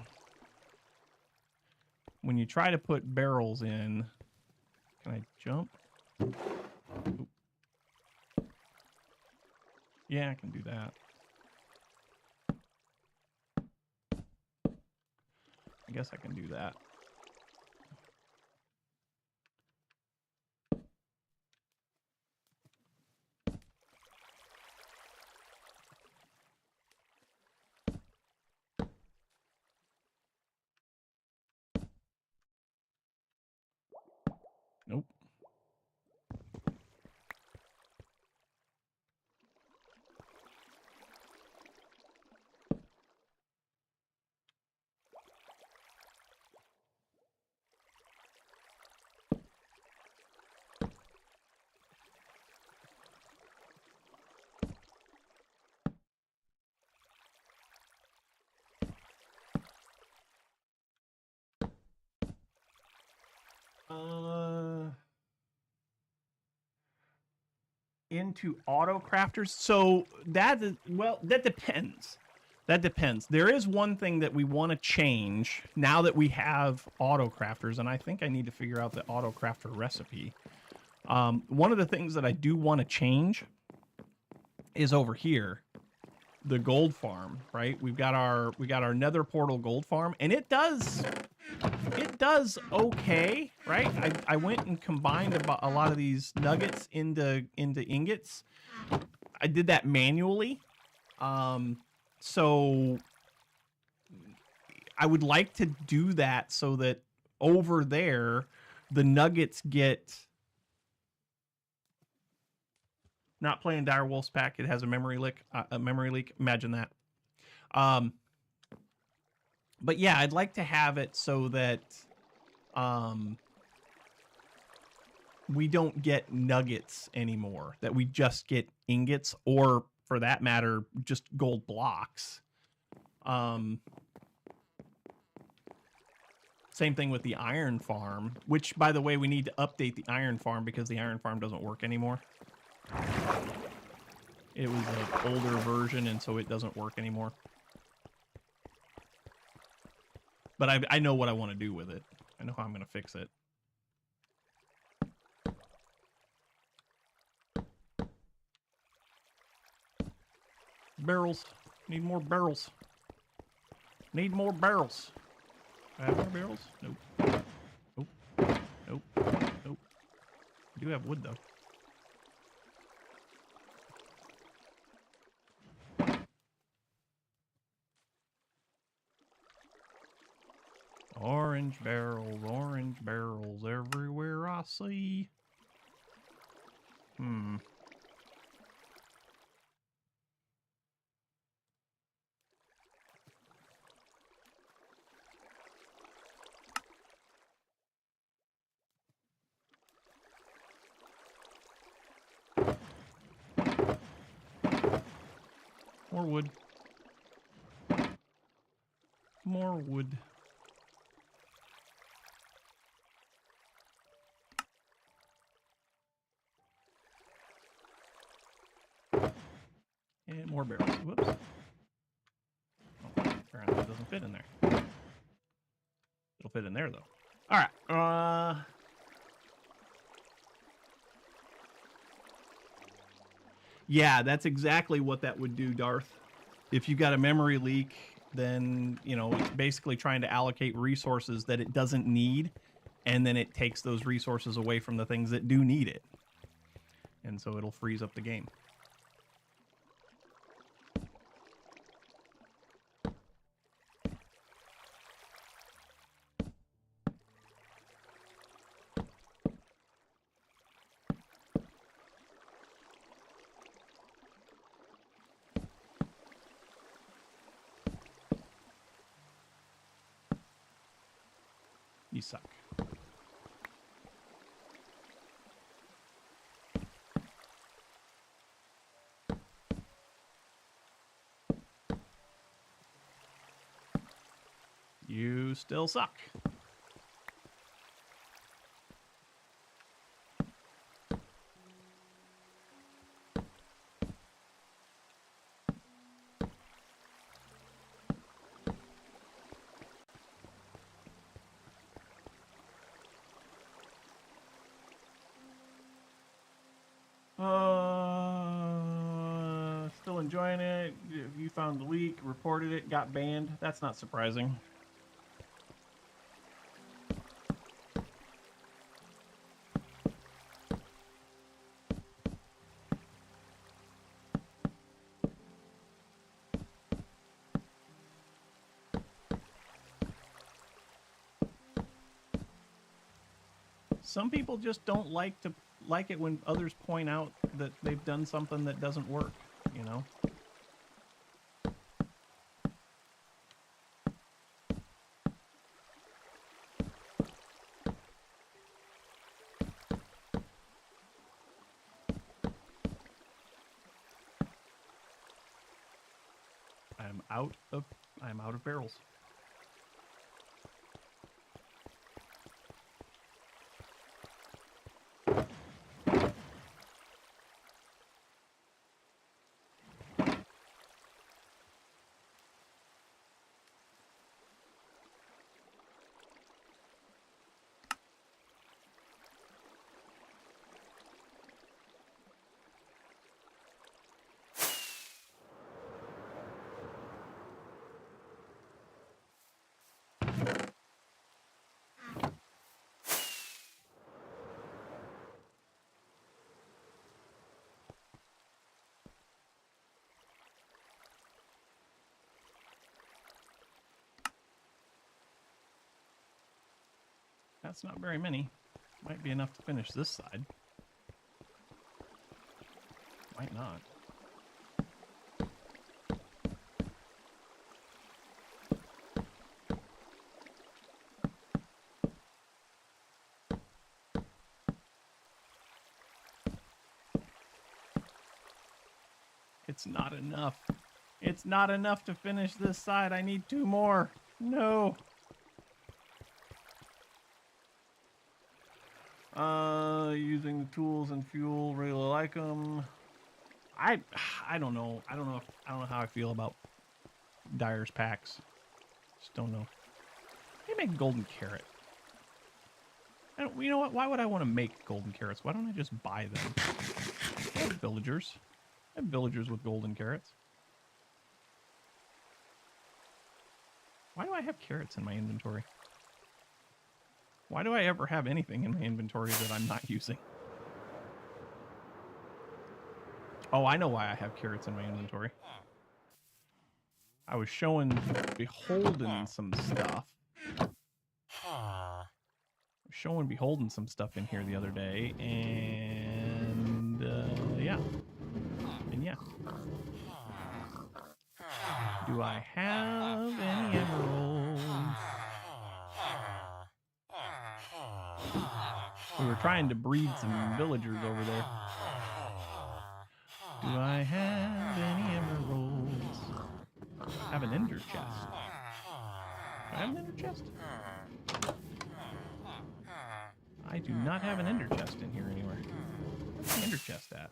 [SPEAKER 1] When you try to put barrels in, can I jump? Oop. Yeah, I can do that. I guess I can do that. Nope. Into auto crafters. So that is, well, that depends. That depends. There is one thing that we want to change now that we have auto crafters, and I think I need to figure out the auto crafter recipe. One of the things that I do want to change is over here, the gold farm. Right, we got our nether portal gold farm, and it does okay, right? I went and combined a lot of these nuggets into ingots. I did that manually. So I would like to do that so that over there the nuggets get... Not playing Dire Wolf's Pack, it has a memory leak. Imagine that. But yeah, I'd like to have it so that we don't get nuggets anymore, that we just get ingots, or for that matter, just gold blocks. Same thing with the iron farm, which, by the way, we need to update the iron farm because the iron farm doesn't work anymore. It was an older version, and so it doesn't work anymore. But I know what I want to do with it. I know how I'm going to fix it. Barrels. Need more barrels. Need more barrels. I have more barrels? Nope. Nope. Nope. Nope. I do have wood, though. Orange barrels everywhere I see. More wood. More wood. And more barrels. Whoops. Oh, apparently it doesn't fit in there. It'll fit in there, though. All right. Yeah, that's exactly what that would do, Darth. If you got a memory leak, then, you know, it's basically trying to allocate resources that it doesn't need, and then it takes those resources away from the things that do need it. And so it'll freeze up the game. You suck. You still suck. enjoying it. You found the leak, reported it, got banned. That's not surprising. Some people just don't like it when others point out that they've done something that doesn't work, you know? I'm out of barrels. That's not very many. Might be enough to finish this side. Might not. It's not enough. It's not enough to finish this side. I need 2 more. No. Using the tools and fuel, really like them. I don't know. I don't know how I feel about Dyer's packs. Just don't know. They make golden carrot. You know what? Why would I want to make golden carrots? Why don't I just buy them? I have villagers. I have villagers with golden carrots. Why do I have carrots in my inventory? Why do I ever have anything in my inventory that I'm not using? Oh, I know why I have carrots in my inventory. I was showing Beholden some stuff. Showing Beholden some stuff in here the other day, and yeah. And yeah. Do I have any emeralds? We were trying to breed some villagers over there. Do I have any emeralds? I have an ender chest. Do I have an ender chest? I do not have an ender chest in here anywhere. Where's the ender chest at?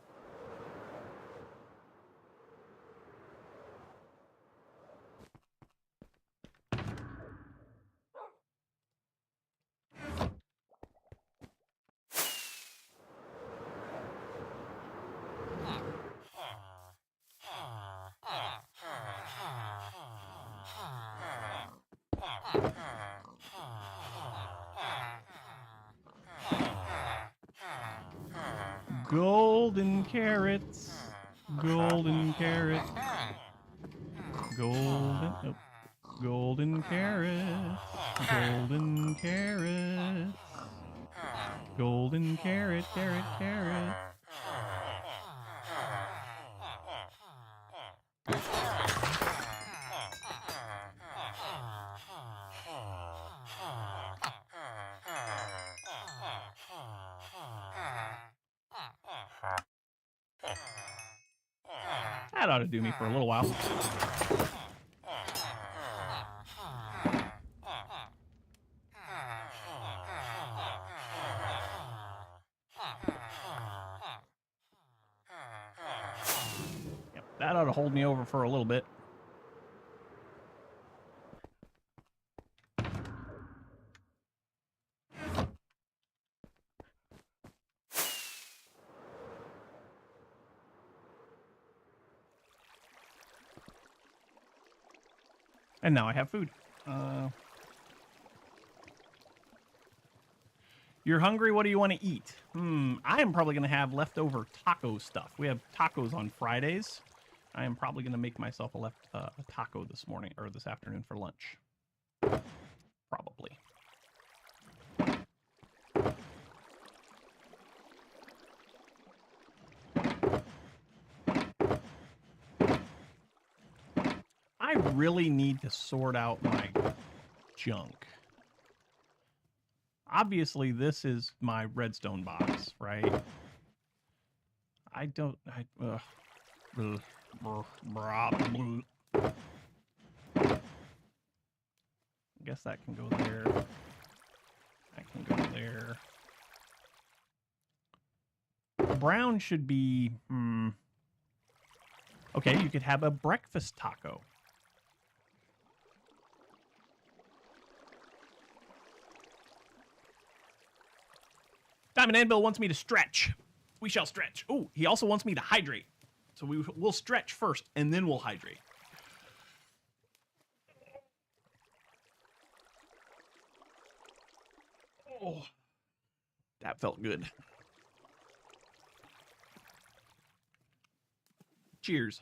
[SPEAKER 1] Golden carrots. Golden carrots. Golden. Oh, golden carrots. Golden carrots. Golden carrot, carrot, carrot. That ought to do me for a little while. Yep, that ought to hold me over for a little bit. And now I have food. You're hungry? What do you want to eat? I am probably going to have leftover taco stuff. We have tacos on Fridays. I am probably going to make myself a taco this morning or this afternoon for lunch. Probably. I really need to sort out my junk. Obviously, this is my redstone box, right? I guess that can go there. That can go there. Brown should be... Okay, you could have a breakfast taco. Diamond Anvil wants me to stretch. We shall stretch. Oh, he also wants me to hydrate. So we'll stretch first, and then we'll hydrate. Oh, that felt good. Cheers.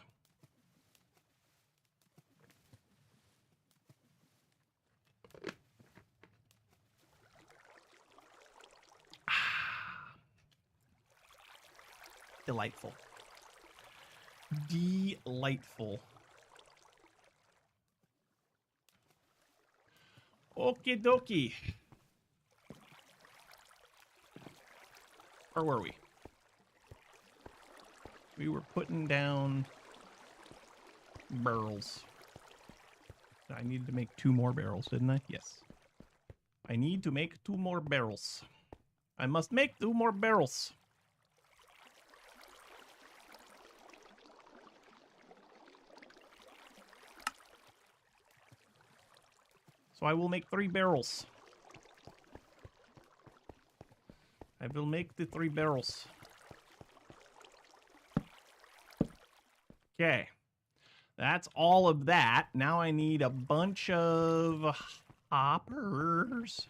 [SPEAKER 1] Delightful. Delightful. Okie dokie. Where were we? We were putting down barrels. I needed to make 2 more barrels, didn't I? Yes. I need to make 2 more barrels. I must make 2 more barrels. So I will make 3 barrels. I will make the 3 barrels. Okay. That's all of that. Now I need a bunch of hoppers.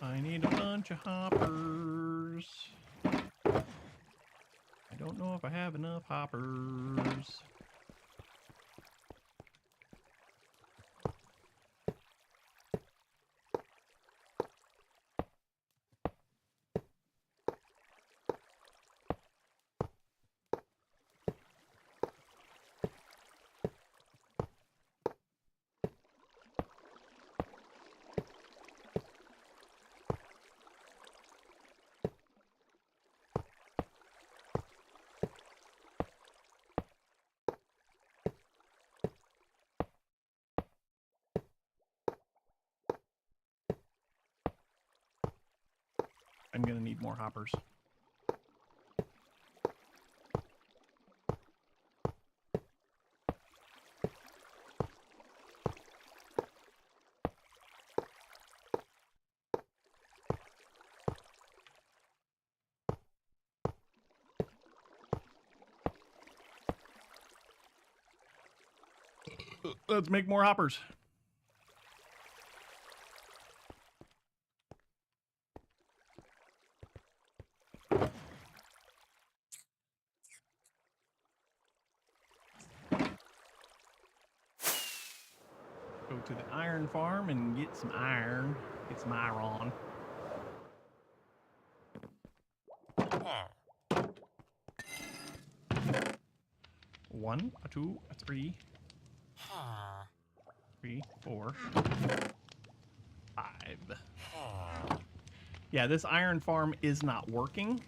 [SPEAKER 1] I need a bunch of hoppers. I don't know if I have enough hoppers. I'm gonna need more hoppers. Let's make more hoppers. Go to the iron farm and get some iron. Get some iron. One, a 2, a 3. 3, 4, 5. Yeah, this iron farm is not working.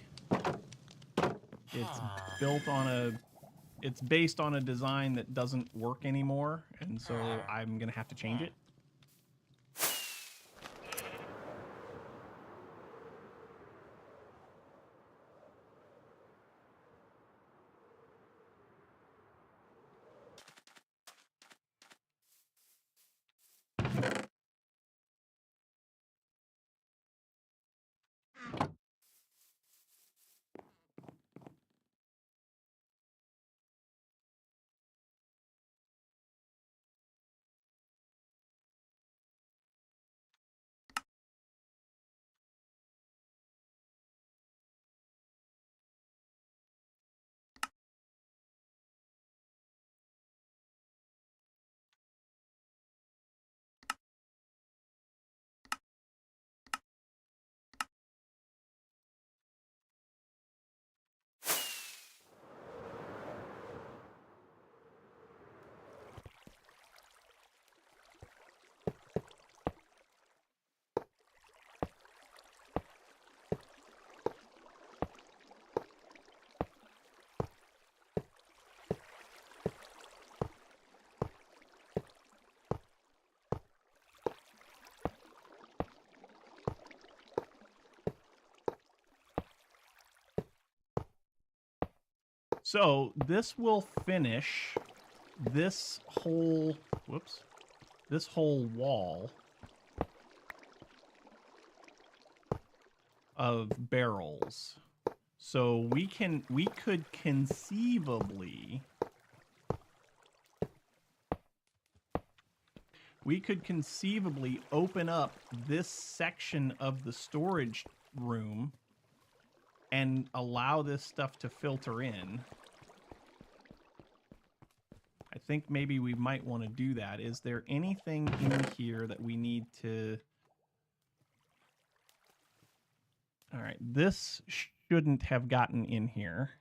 [SPEAKER 1] It's built on a... It's based on a design that doesn't work anymore, and so I'm gonna have to change it. So this will finish this whole, this whole wall of barrels. So we could conceivably open up this section of the storage room and allow this stuff to filter in. I think maybe we might want to do that. Is there anything in here that we need to... All right, this shouldn't have gotten in here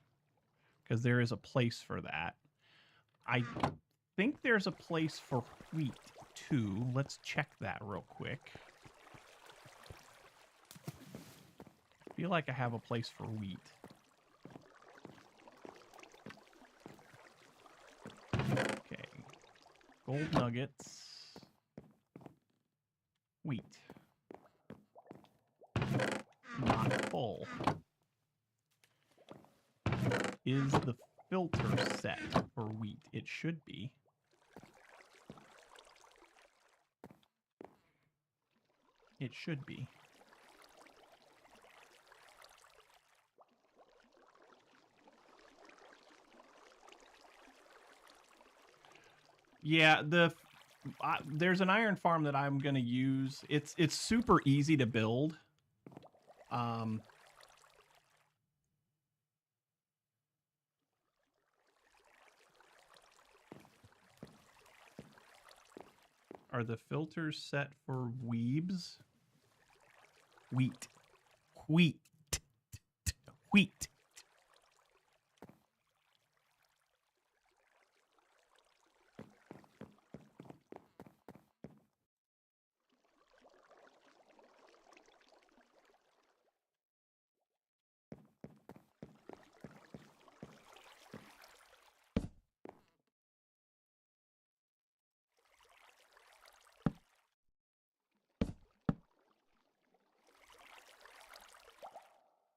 [SPEAKER 1] because there is a place for that. I think there's a place for wheat too. Let's check that real quick. I feel like I have a place for wheat. Okay. Gold nuggets. Wheat. Not full. Is the filter set for wheat? It should be. It should be. Yeah, there's an iron farm that I'm gonna use. It's super easy to build. Are the filters set for weebs? Wheat. Wheat. Wheat.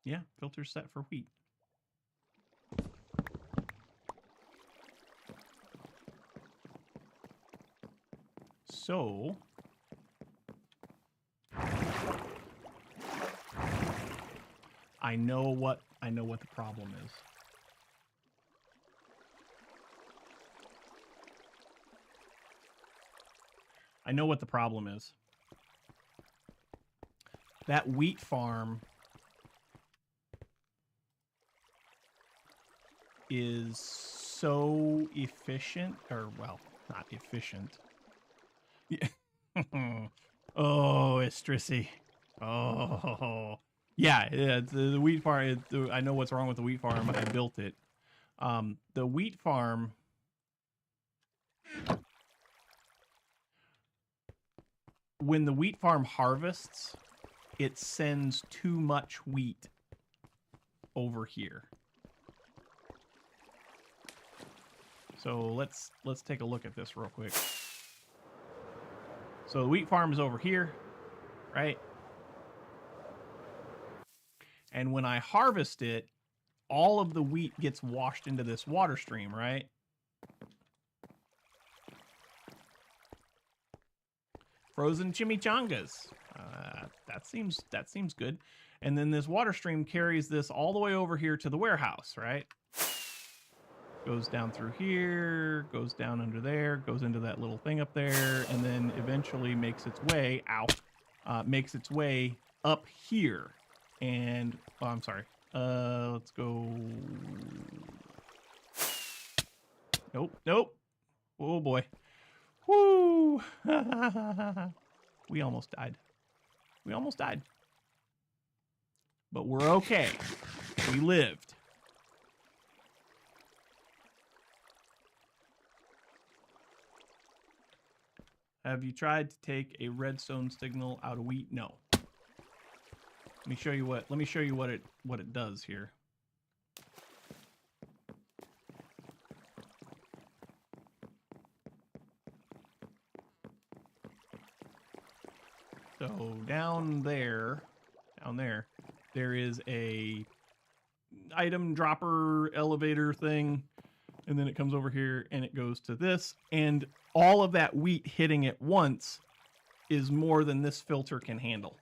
[SPEAKER 1] Yeah, filters set for wheat. So I know what the problem is. I know what the problem is. That wheat farm is so efficient, or well, not efficient. Yeah. Oh, it's stressy. Oh, yeah. The wheat farm. I know what's wrong with the wheat farm. I built it. The wheat farm. When the wheat farm harvests, it sends too much wheat over here. So let's take a look at this real quick. So the wheat farm is over here, right? And when I harvest it, all of the wheat gets washed into this water stream, right? Frozen chimichangas. That seems good. And then this water stream carries this all the way over here to the warehouse, right? Goes down through here, goes down under there, goes into that little thing up there, and then eventually makes its way, makes its way up here. And, oh, I'm sorry. Let's go. Nope. Oh boy. Woo! We almost died. But we're okay. We lived. Have you tried to take a redstone signal out of wheat? No. Let me show you what it does here. So down there, there is a item dropper elevator thing, and then it comes over here and it goes to this, and all of that wheat hitting at once is more than this filter can handle.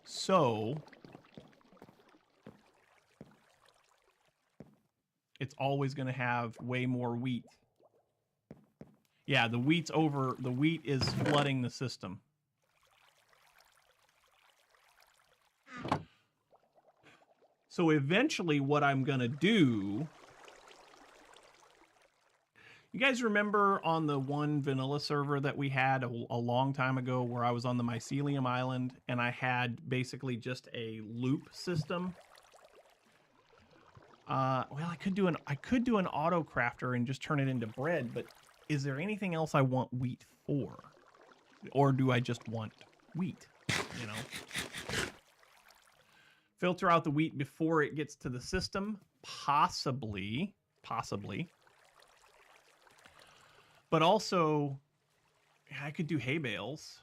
[SPEAKER 1] So it's always going to have way more wheat. Yeah, the wheat is flooding the system. So eventually what I'm going to do, you guys remember on the one vanilla server that we had a long time ago where I was on the mycelium island and I had basically just a loop system? Well, I could do an auto crafter and just turn it into bread, but is there anything else I want wheat for? Or do I just want wheat, you know? Filter out the wheat before it gets to the system? Possibly. But also, I could do hay bales.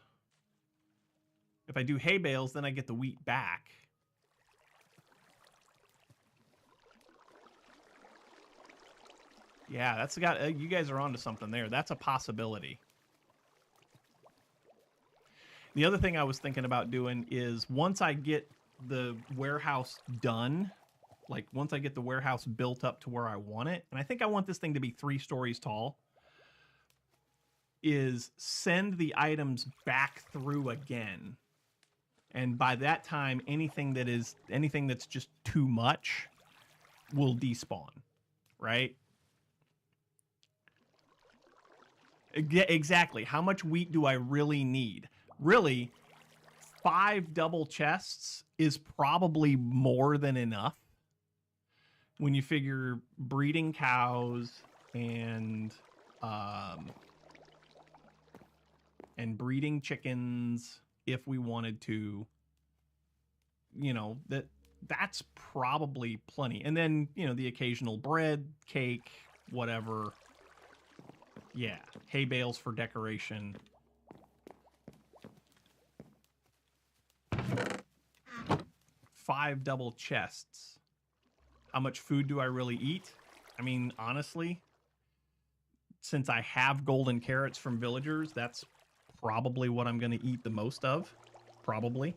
[SPEAKER 1] If I do hay bales, then I get the wheat back. Yeah, that's got. You guys are onto something there. That's a possibility. The other thing I was thinking about doing is once I get the warehouse done, like once I get the warehouse built up to where I want it, and I think I want this thing to be 3 stories tall, is send the items back through again. And by that time, anything that's just too much will despawn, right? Exactly. How much wheat do I really need? Really, 5 double chests is probably more than enough when you figure breeding cows and breeding chickens. If we wanted to, you know, that's probably plenty. And then, you know, the occasional bread, cake, whatever. Yeah, hay bales for decoration. Five double chests. How much food do I really eat? I mean, honestly, since I have golden carrots from villagers, that's probably what I'm going to eat the most of. Probably.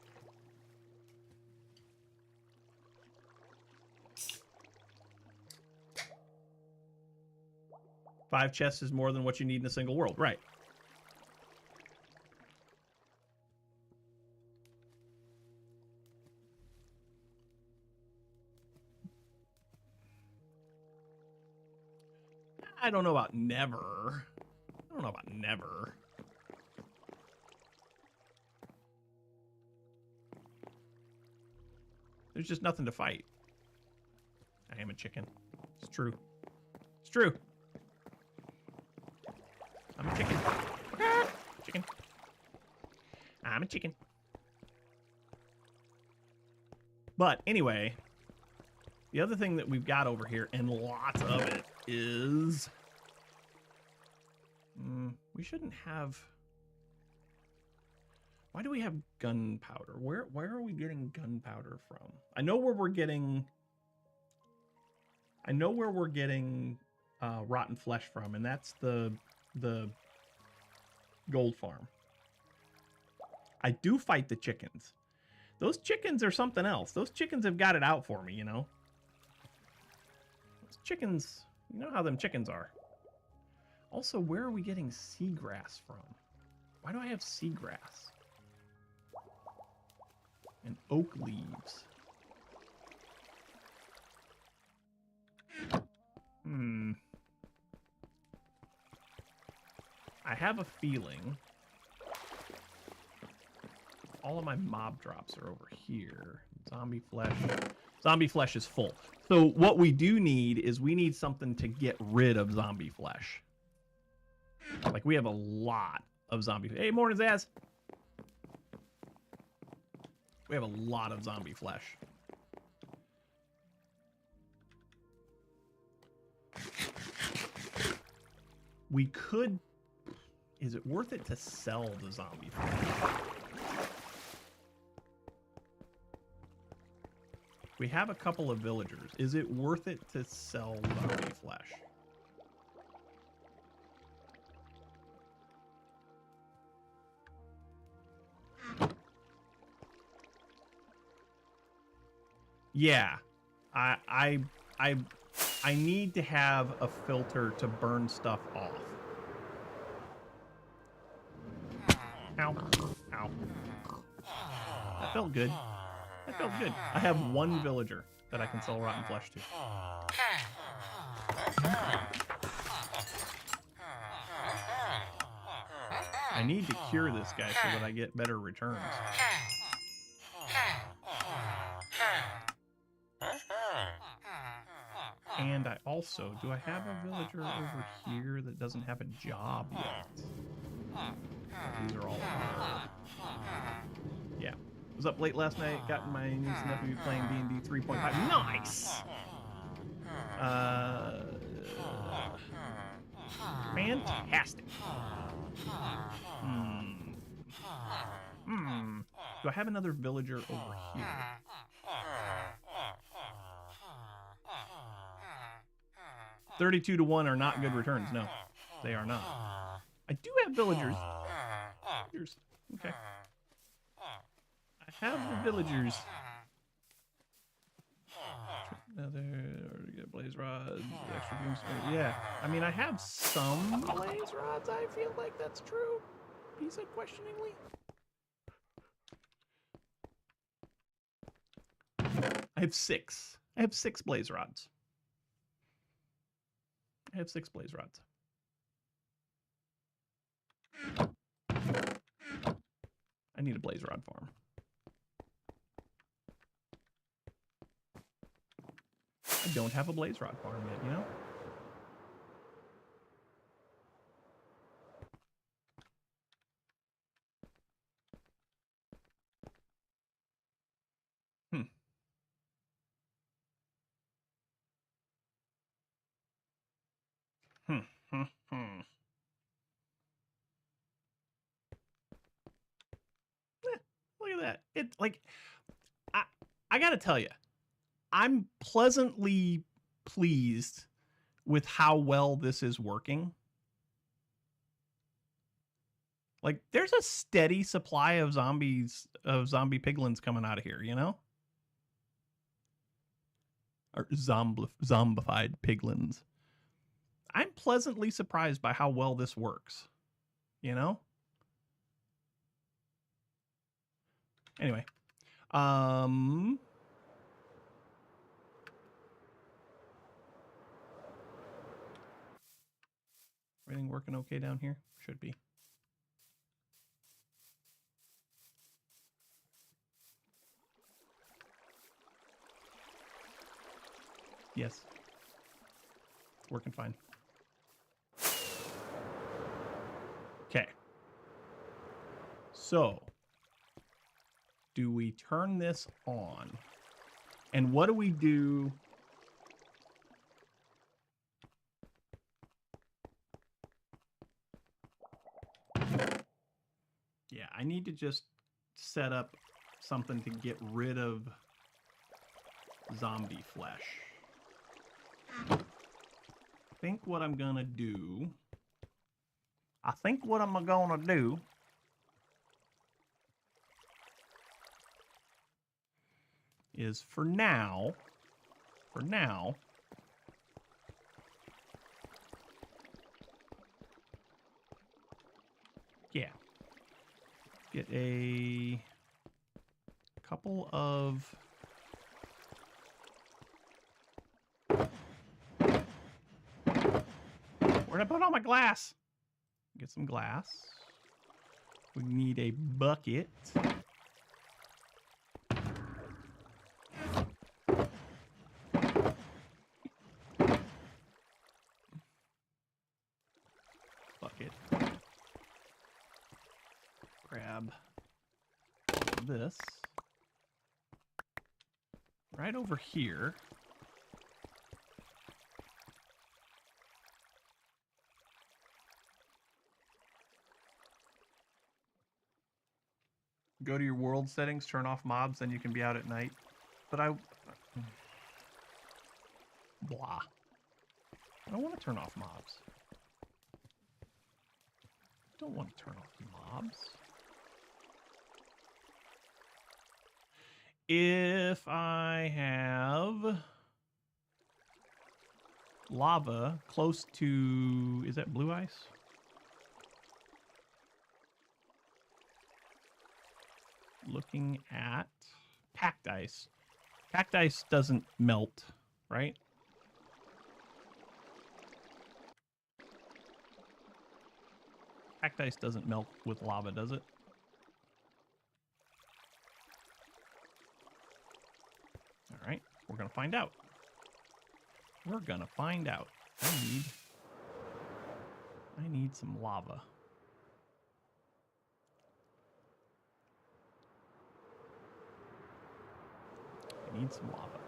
[SPEAKER 1] Five chests is more than what you need in a single world. Right. I don't know about never. I don't know about never. There's just nothing to fight. I am a chicken. It's true. It's true. I'm a chicken. Chicken. I'm a chicken. But anyway, the other thing that we've got over here, and lots of it, is we shouldn't have. Why do we have gunpowder? Where are we getting gunpowder from? I know where we're getting rotten flesh from, and that's the gold farm. I do fight the chickens. Those chickens are something else. Those chickens have got it out for me, you know. Those chickens, you know how them chickens are. Also, where are we getting seagrass from? Why do I have seagrass? And oak leaves. I have a feeling all of my mob drops are over here. Zombie flesh. Zombie flesh is full. So what we do need is we need something to get rid of zombie flesh. Like we have a lot of zombie. Hey, morning, Zaz. We have a lot of zombie flesh. We could... Is it worth it to sell the zombie flesh? We have a couple of villagers. Is it worth it to sell zombie flesh? Yeah. I need to have a filter to burn stuff off. Ow. Ow. That felt good. That felt good. I have one villager that I can sell rotten flesh to. I need to cure this guy so that I get better returns. And I also, do I have a villager over here that doesn't have a job yet? These are all yeah. Was up late last night, got my niece and nephew playing D&D 3.5. Nice! Fantastic. Do I have another villager over here? $32 to 1 are not good returns. No, they are not. I do have villagers. Okay. I have the villagers. Another to get blaze rods, extra beams. Yeah, I mean, I have some blaze rods. I feel like that's true. He said questioningly. I have 6. I have 6 blaze rods. I have 6 blaze rods. I need a blaze rod farm. I don't have a blaze rod farm yet, you know? Look at that. It like I gotta tell you, I'm pleasantly pleased with how well this is working. Like, there's a steady supply of zombie piglins coming out of here, you know? Or zombified piglins. I'm pleasantly surprised by how well this works, you know? Anyway, everything working okay down here? Should be. Yes. It's working fine. Okay. So, do we turn this on? And what do we do? Yeah, I need to just set up something to get rid of zombie flesh. I think what I'm gonna do is for now, yeah, get a couple of where'd I put all my glass? Get some glass. We need a bucket. Bucket. Grab this. Right over here. Go to your world settings, turn off mobs, then you can be out at night. But Blah. I don't want to turn off mobs. Don't want to turn off mobs. If I have lava close to, is that blue ice? Looking at packed ice. Packed ice doesn't melt, right? Packed ice doesn't melt with lava, does it? All right, we're gonna find out. We're gonna find out. I need some lava. I need some lava.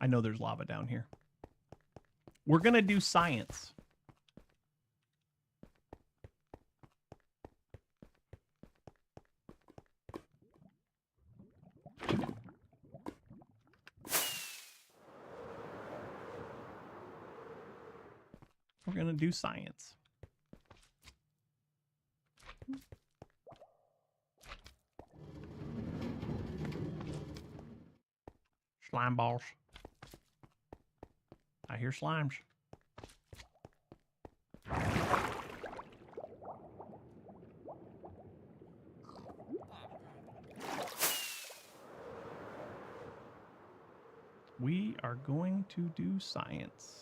[SPEAKER 1] I know there's lava down here. We're gonna do science. We're gonna do science. Slime balls. I hear slimes. We are going to do science.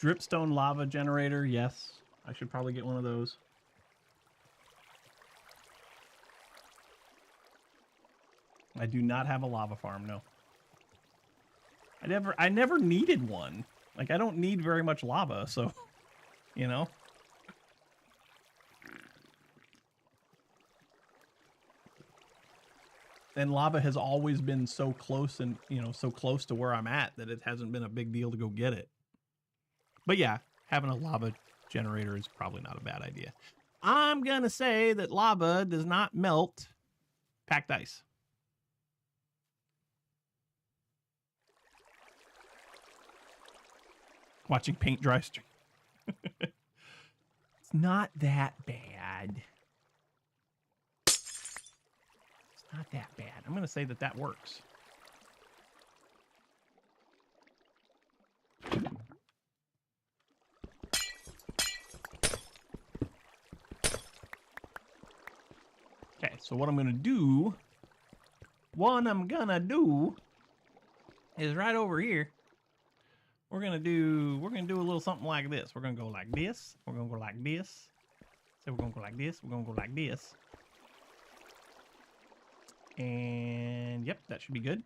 [SPEAKER 1] Dripstone lava generator, yes. I should probably get one of those. I do not have a lava farm, no. I never needed one. Like, I don't need very much lava, so, you know. And lava has always been so close and, you know, so close to where I'm at that it hasn't been a big deal to go get it. But yeah, having a lava generator is probably not a bad idea. I'm going to say that lava does not melt packed ice. Watching paint dry stream. It's not that bad. It's not that bad. I'm going to say that that works. Okay, so what I'm going to do is right over here. We're gonna do a little something like this. We're gonna go like this. We're gonna go like this. So we're gonna go like this. We're gonna go like this. And yep, that should be good.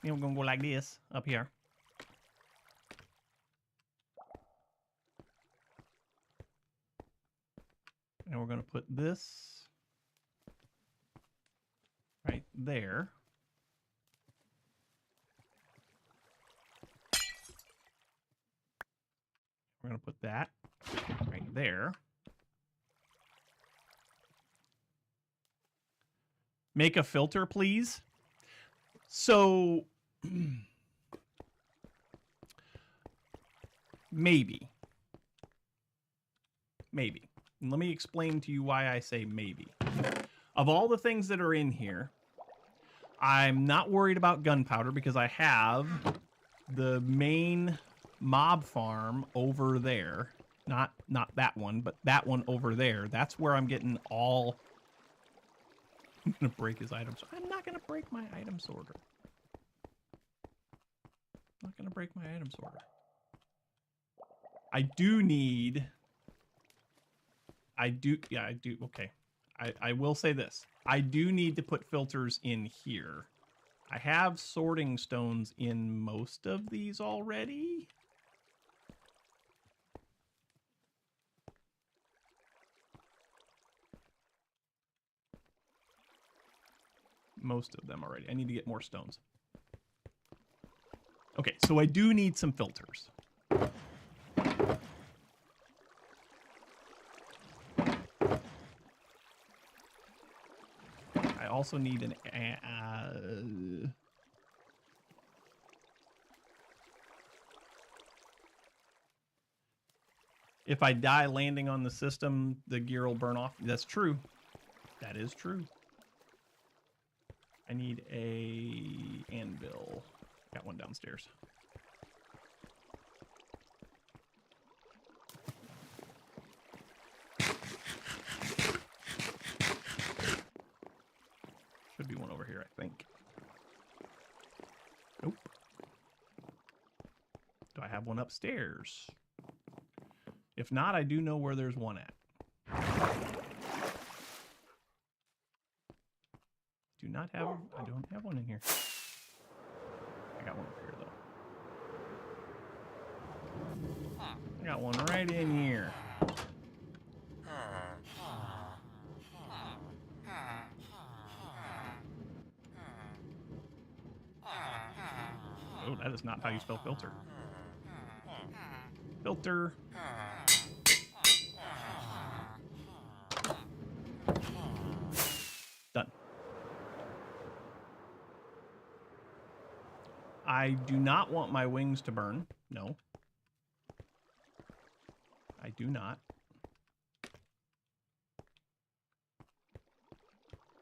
[SPEAKER 1] Then we're gonna go like this up here. And we're gonna put this right there. We're going to put that right there. Make a filter, please. So, maybe. Maybe. And let me explain to you why I say maybe. Of all the things that are in here, I'm not worried about gunpowder because I have the main mob farm over there. Not that one, but that one over there. That's where I'm getting all... I'm going to break his items. I'm not going to break my item sorter. I'm not going to break my item sorter. I do need... Yeah, I do. Okay. I will say this. I do need to put filters in here. I have sorting stones in most of these already. Most of them already. I need to get more stones. Okay, so I do need some filters. I also need an... if I die landing on the system, the gear will burn off. That's true. That is true. I need a anvil. Got one downstairs. Should be one over here, I think. Nope. Do I have one upstairs? If not, I do know where there's one at. Do not have... I don't have one in here. I got one over here, though. I got one right in here. Oh, that is not how you spell filter. Filter. Done. I do not want my wings to burn. No. I do not.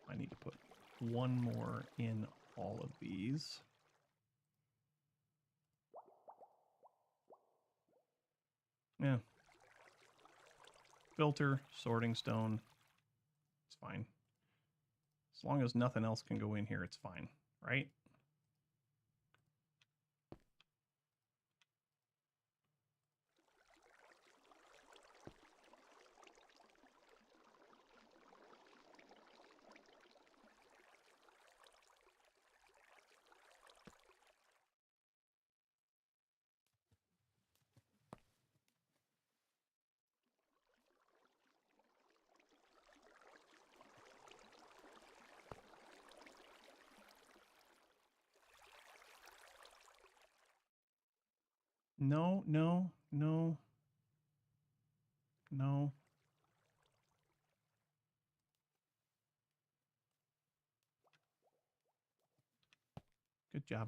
[SPEAKER 1] I need to put one more in all of these. Yeah. Filter, sorting stone. It's fine. As long as nothing else can go in here, it's fine, right? No, no, no. No. Good job.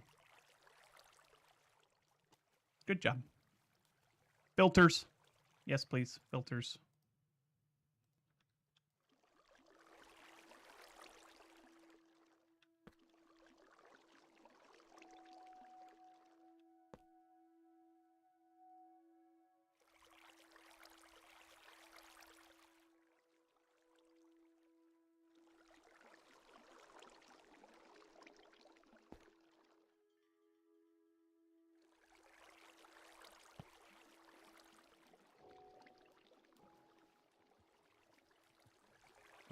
[SPEAKER 1] Good job. Filters. Yes, please. Filters.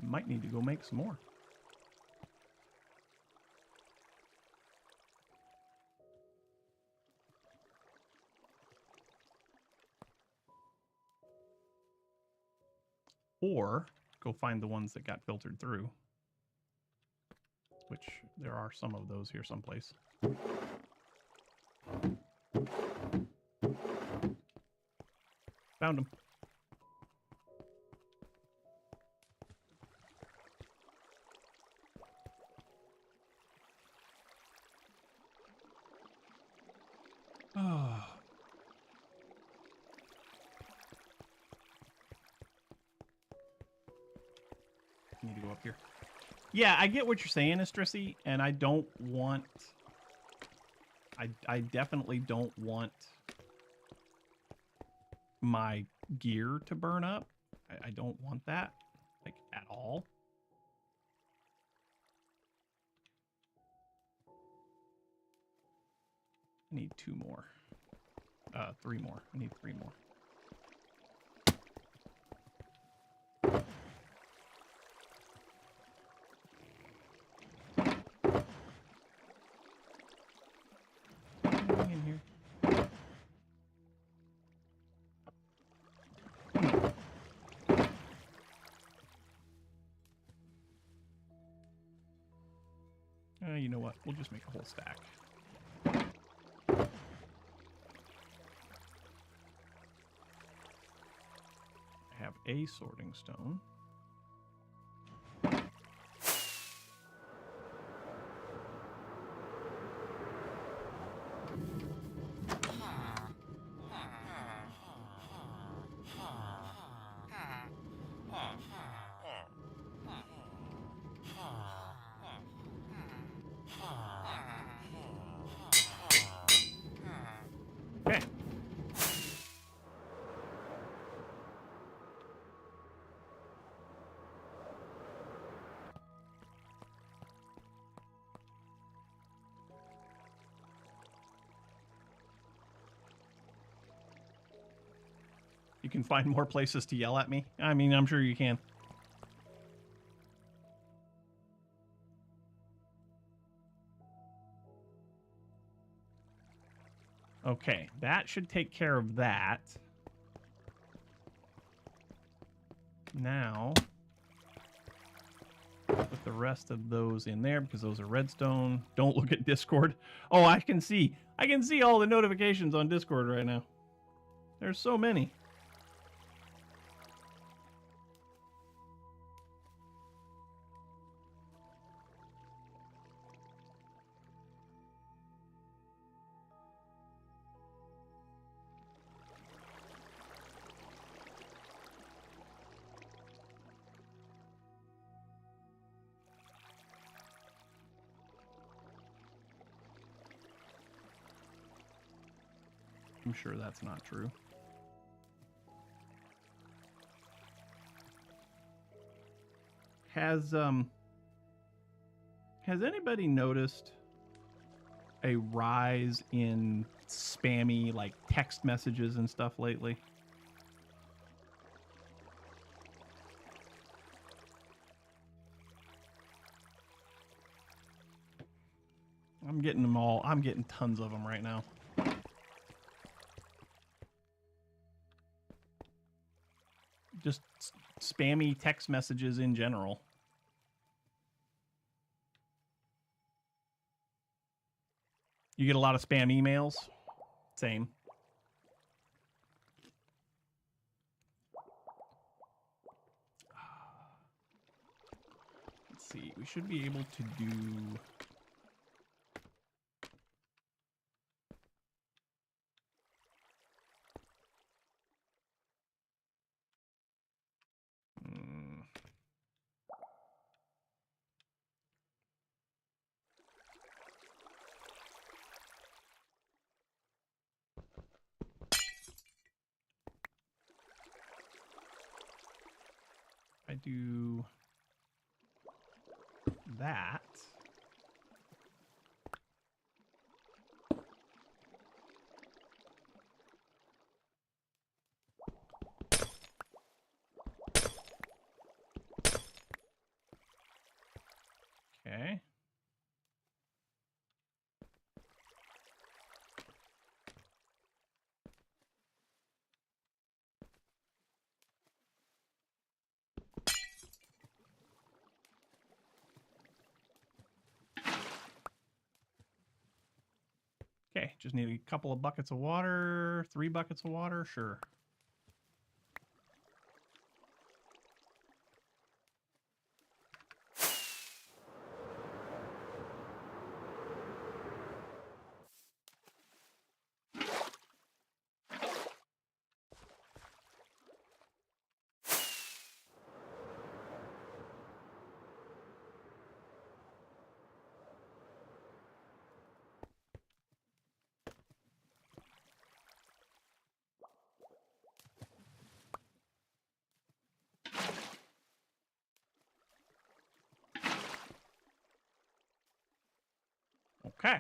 [SPEAKER 1] Might need to go make some more. Or go find the ones that got filtered through. Which there are some of those here someplace. Found them. Oh. Need to go up here. Yeah, I get what you're saying, Estrissy, and I don't want... I definitely don't want my gear to burn up. I don't want that, like, at all. I need 2 more. 3 more. I need 3 more. In here. You know what? We'll just make a whole stack. I have a sorting stone. Okay. You can find more places to yell at me. I mean, I'm sure you can. Okay, that should take care of that. Now, put the rest of those in there because those are redstone. Don't look at Discord. Oh, I can see all the notifications on Discord right now. There's so many. I'm sure that's not true. Has anybody noticed a rise in spammy like text messages and stuff lately? I'm getting them all. I'm getting tons of them right now. Just spammy text messages in general. You get a lot of spam emails? Same. Let's see. We should be able to do... I do that. Okay. Okay, just need a couple of buckets of water, 3 buckets of water, sure. Okay.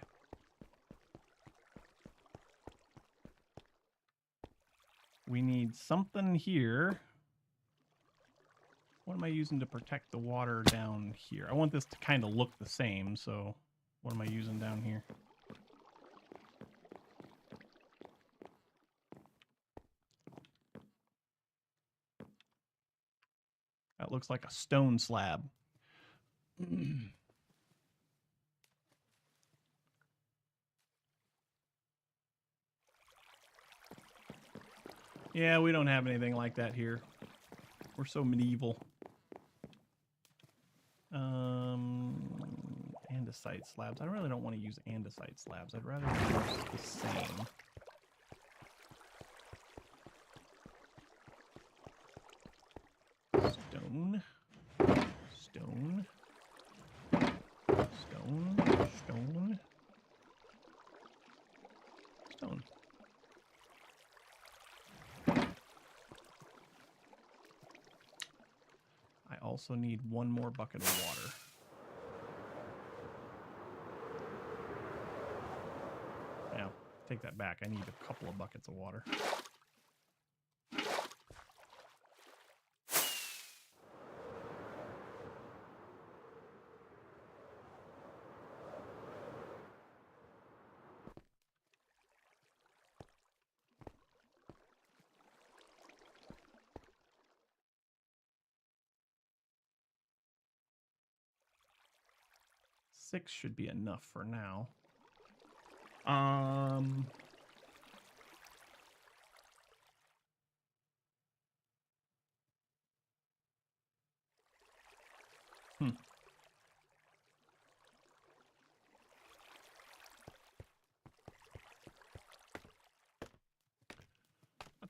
[SPEAKER 1] We need something here. What am I using to protect the water down here? I want this to kind of look the same, so what am I using down here? That looks like a stone slab. Yeah, we don't have anything like that here. We're so medieval. Andesite slabs. I really don't want to use andesite slabs. I'd rather use the same. Stone. Stone. Stone. Stone. Stone. I also need one more bucket of water. Now, take that back. I need a couple of buckets of water. Six should be enough for now. I'll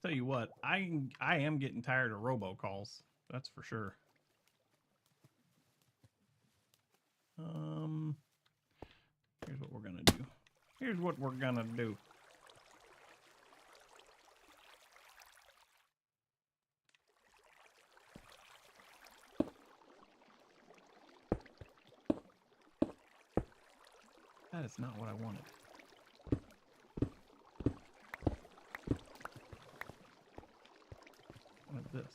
[SPEAKER 1] tell you what, I am getting tired of robocalls. That's for sure. Here's what we're gonna do. Here's what we're gonna do. That is not what I wanted. I wanted this.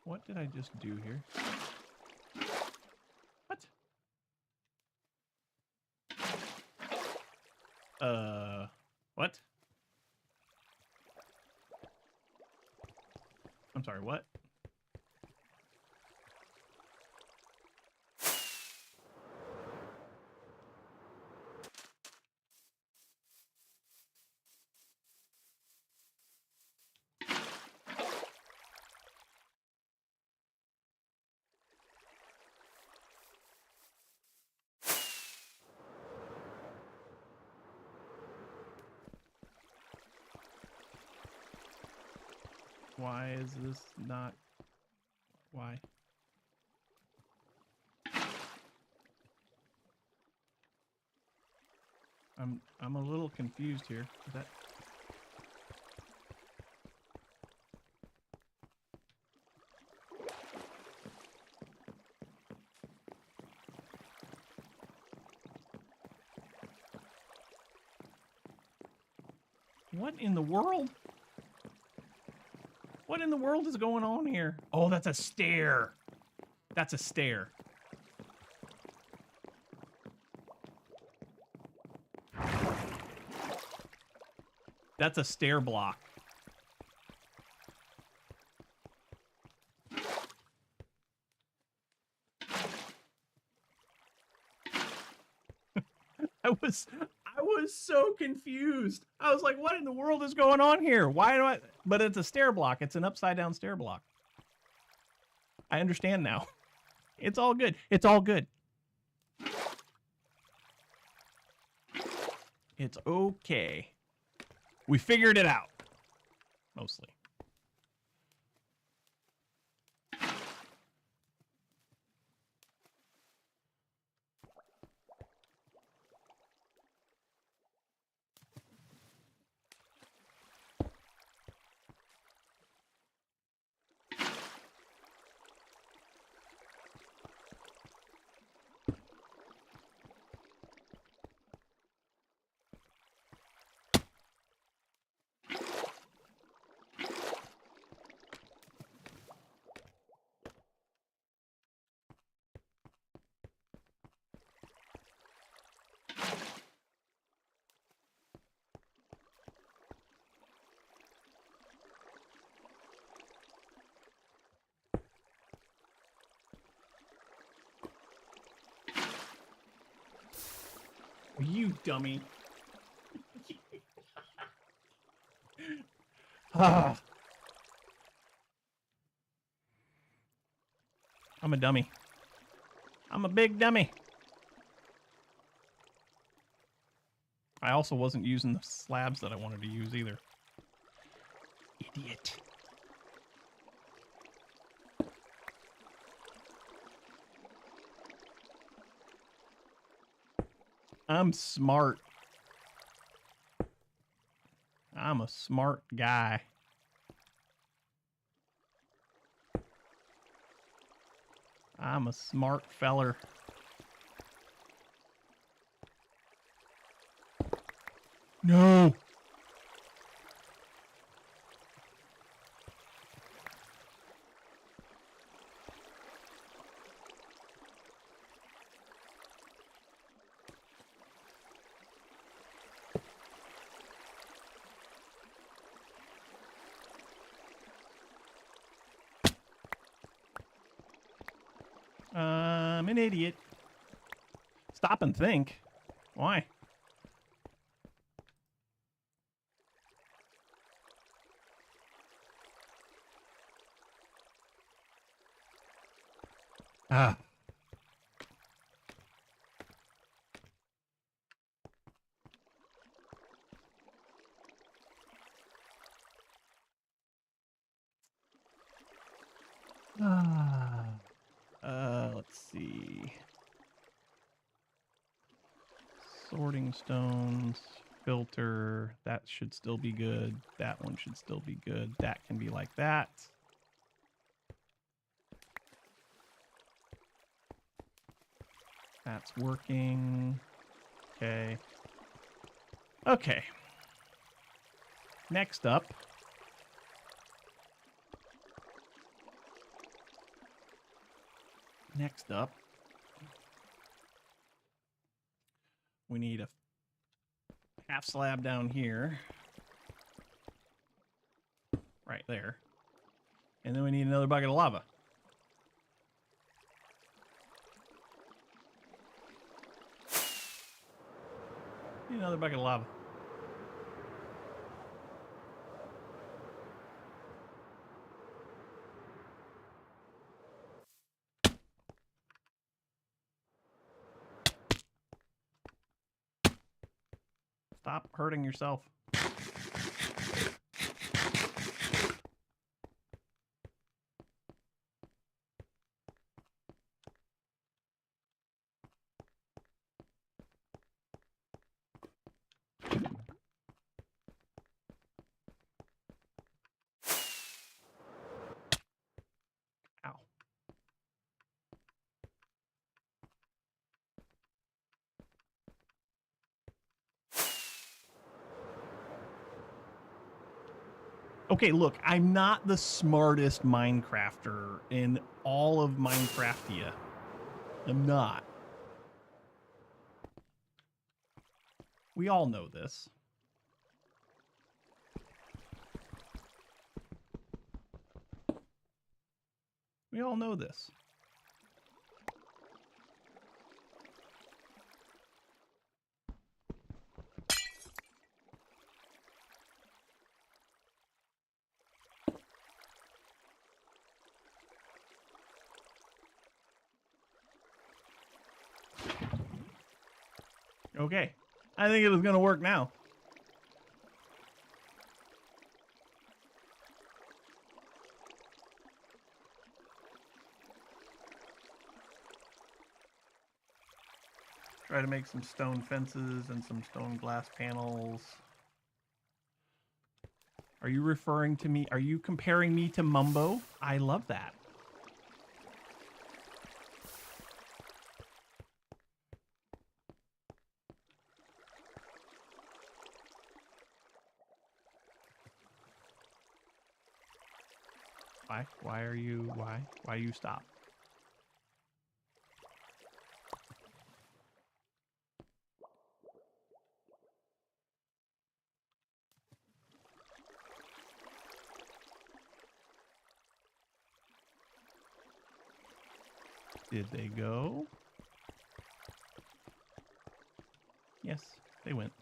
[SPEAKER 1] What did I just do here? What? What? I'm sorry, what? Why is this not... Why? I'm a little confused here. Is that... What in the world? What in the world is going on here? Oh, that's a stair. That's a stair. That's a stair block. I was so confused. I was like, what in the world is going on here? Why do I... But it's a stair block. It's an upside down stair block. I understand now. It's all good. It's all good. It's okay. We figured it out. Mostly. You dummy. Ah. I'm a dummy. I'm a big dummy. I also wasn't using the slabs that I wanted to use either. Idiot. I'm smart. I'm a smart guy. I'm a smart feller. No. I'm an idiot. Stop and think. Why? Ah. Let's see. Sorting stones, filter. That should still be good. That one should still be good. That can be like that. That's working. Okay. Okay. Next up. We need a half slab down here. Right there. And then we need another bucket of lava. Need another bucket of lava. Stop hurting yourself. Ow. Okay, look, I'm not the smartest Minecrafter in all of Minecraftia. I'm not. We all know this. We all know this. Okay. I think it was going to work now. Try to make some stone fences and some stone glass panels. Are you referring to me? Are you comparing me to Mumbo? I love that. Why? Why are you? Why? Why you stop? Did they go? Yeah, Yes, they went.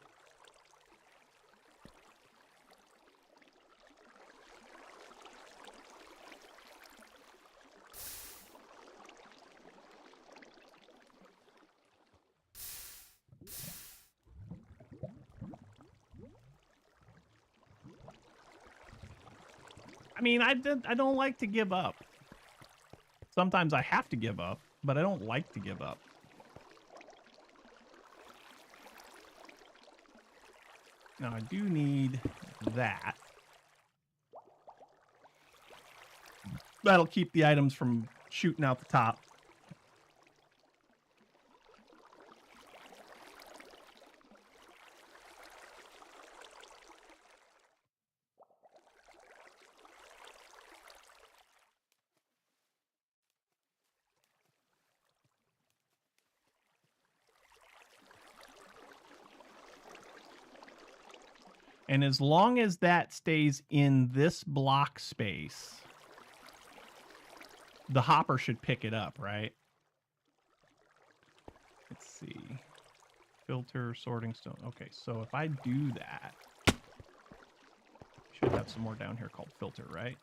[SPEAKER 1] I mean, I don't like to give up. Sometimes I have to give up, but I don't like to give up. Now, I do need that. That'll keep the items from shooting out the top. And as long as that stays in this block space, the hopper should pick it up, right? Let's see. Filter, sorting stone. Okay, so if I do that, should have some more down here called filter, right?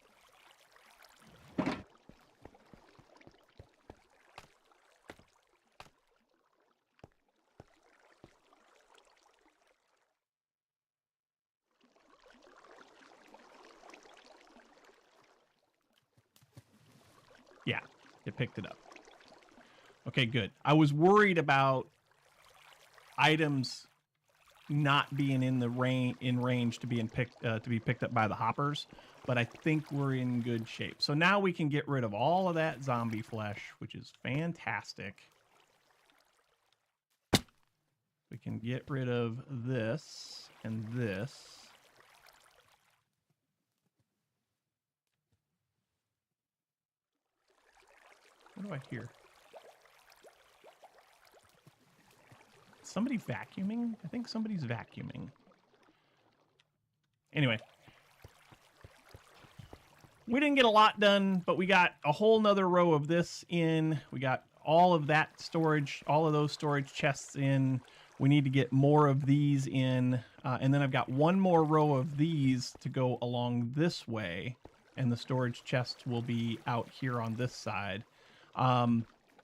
[SPEAKER 1] Yeah, it picked it up. Okay, good. I was worried about items not being in the range to be picked up by the hoppers, but I think we're in good shape. So now we can get rid of all of that zombie flesh, which is fantastic. We can get rid of this and this. What do I hear? Somebody vacuuming? I think somebody's vacuuming. Anyway. We didn't get a lot done, but we got a whole nother row of this in. We got all of that storage, all of those storage chests in. We need to get more of these in. And then I've got one more row of these to go along this way. And the storage chests will be out here on this side.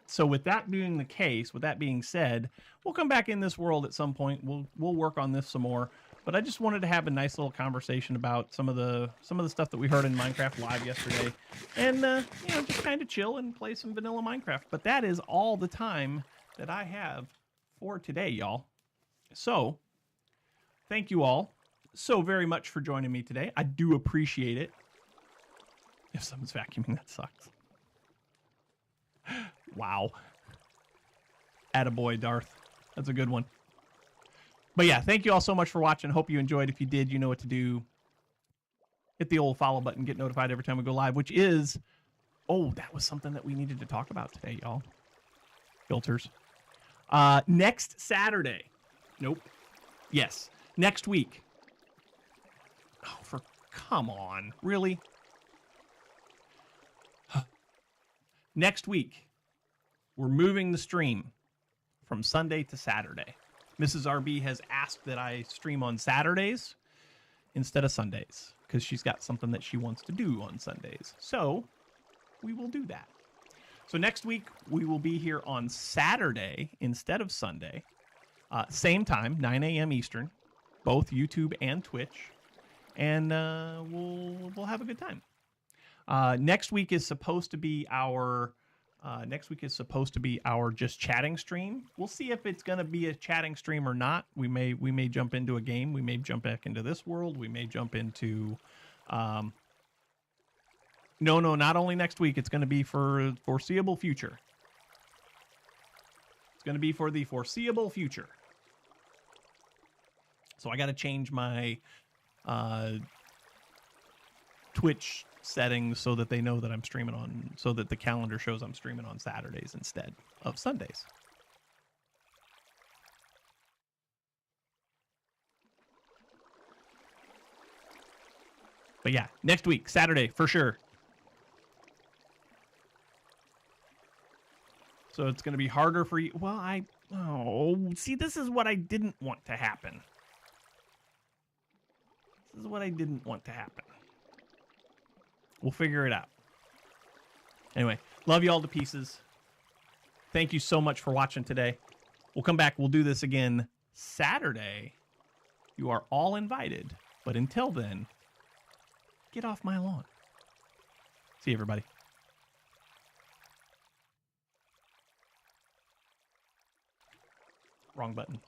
[SPEAKER 1] So with that being the case, with that being said, we'll come back in this world at some point. We'll work on this some more. But I just wanted to have a nice little conversation about some of the stuff that we heard in Minecraft Live yesterday, and you know, just kind of chill and play some vanilla Minecraft. But that is all the time that I have for today, y'all. So thank you all so very much for joining me today. I do appreciate it. If someone's vacuuming, that sucks. Wow. Attaboy, Darth. That's a good one. But yeah, thank you all so much for watching. Hope you enjoyed. If you did, you know what to do. Hit the old follow button. Get notified every time we go live, which is... Oh, that was something that we needed to talk about today, y'all. Filters. Next Saturday. Nope. Yes. Next week. Oh, come on. Really? Next week, we're moving the stream from Sunday to Saturday. Mrs. RB has asked that I stream on Saturdays instead of Sundays because she's got something that she wants to do on Sundays. So we will do that. So next week, we will be here on Saturday instead of Sunday. Same time, 9 a.m. Eastern, both YouTube and Twitch. And we'll have a good time. Next week is supposed to be our just chatting stream. We'll see if it's going to be a chatting stream or not. We may jump into a game. We may jump back into this world. We may jump into no, not only next week. It's going to be for foreseeable future. It's going to be for the foreseeable future. So I got to change my Twitch settings so that they know that I'm streaming on, so that the calendar shows I'm streaming on Saturdays instead of Sundays. But yeah, next week, Saturday, for sure. So it's going to be harder for you. Well, see, this is what I didn't want to happen. This is what I didn't want to happen. We'll figure it out. Anyway, love you all to pieces. Thank you so much for watching today. We'll come back. We'll do this again Saturday. You are all invited. But until then, get off my lawn. See you, everybody. Wrong button.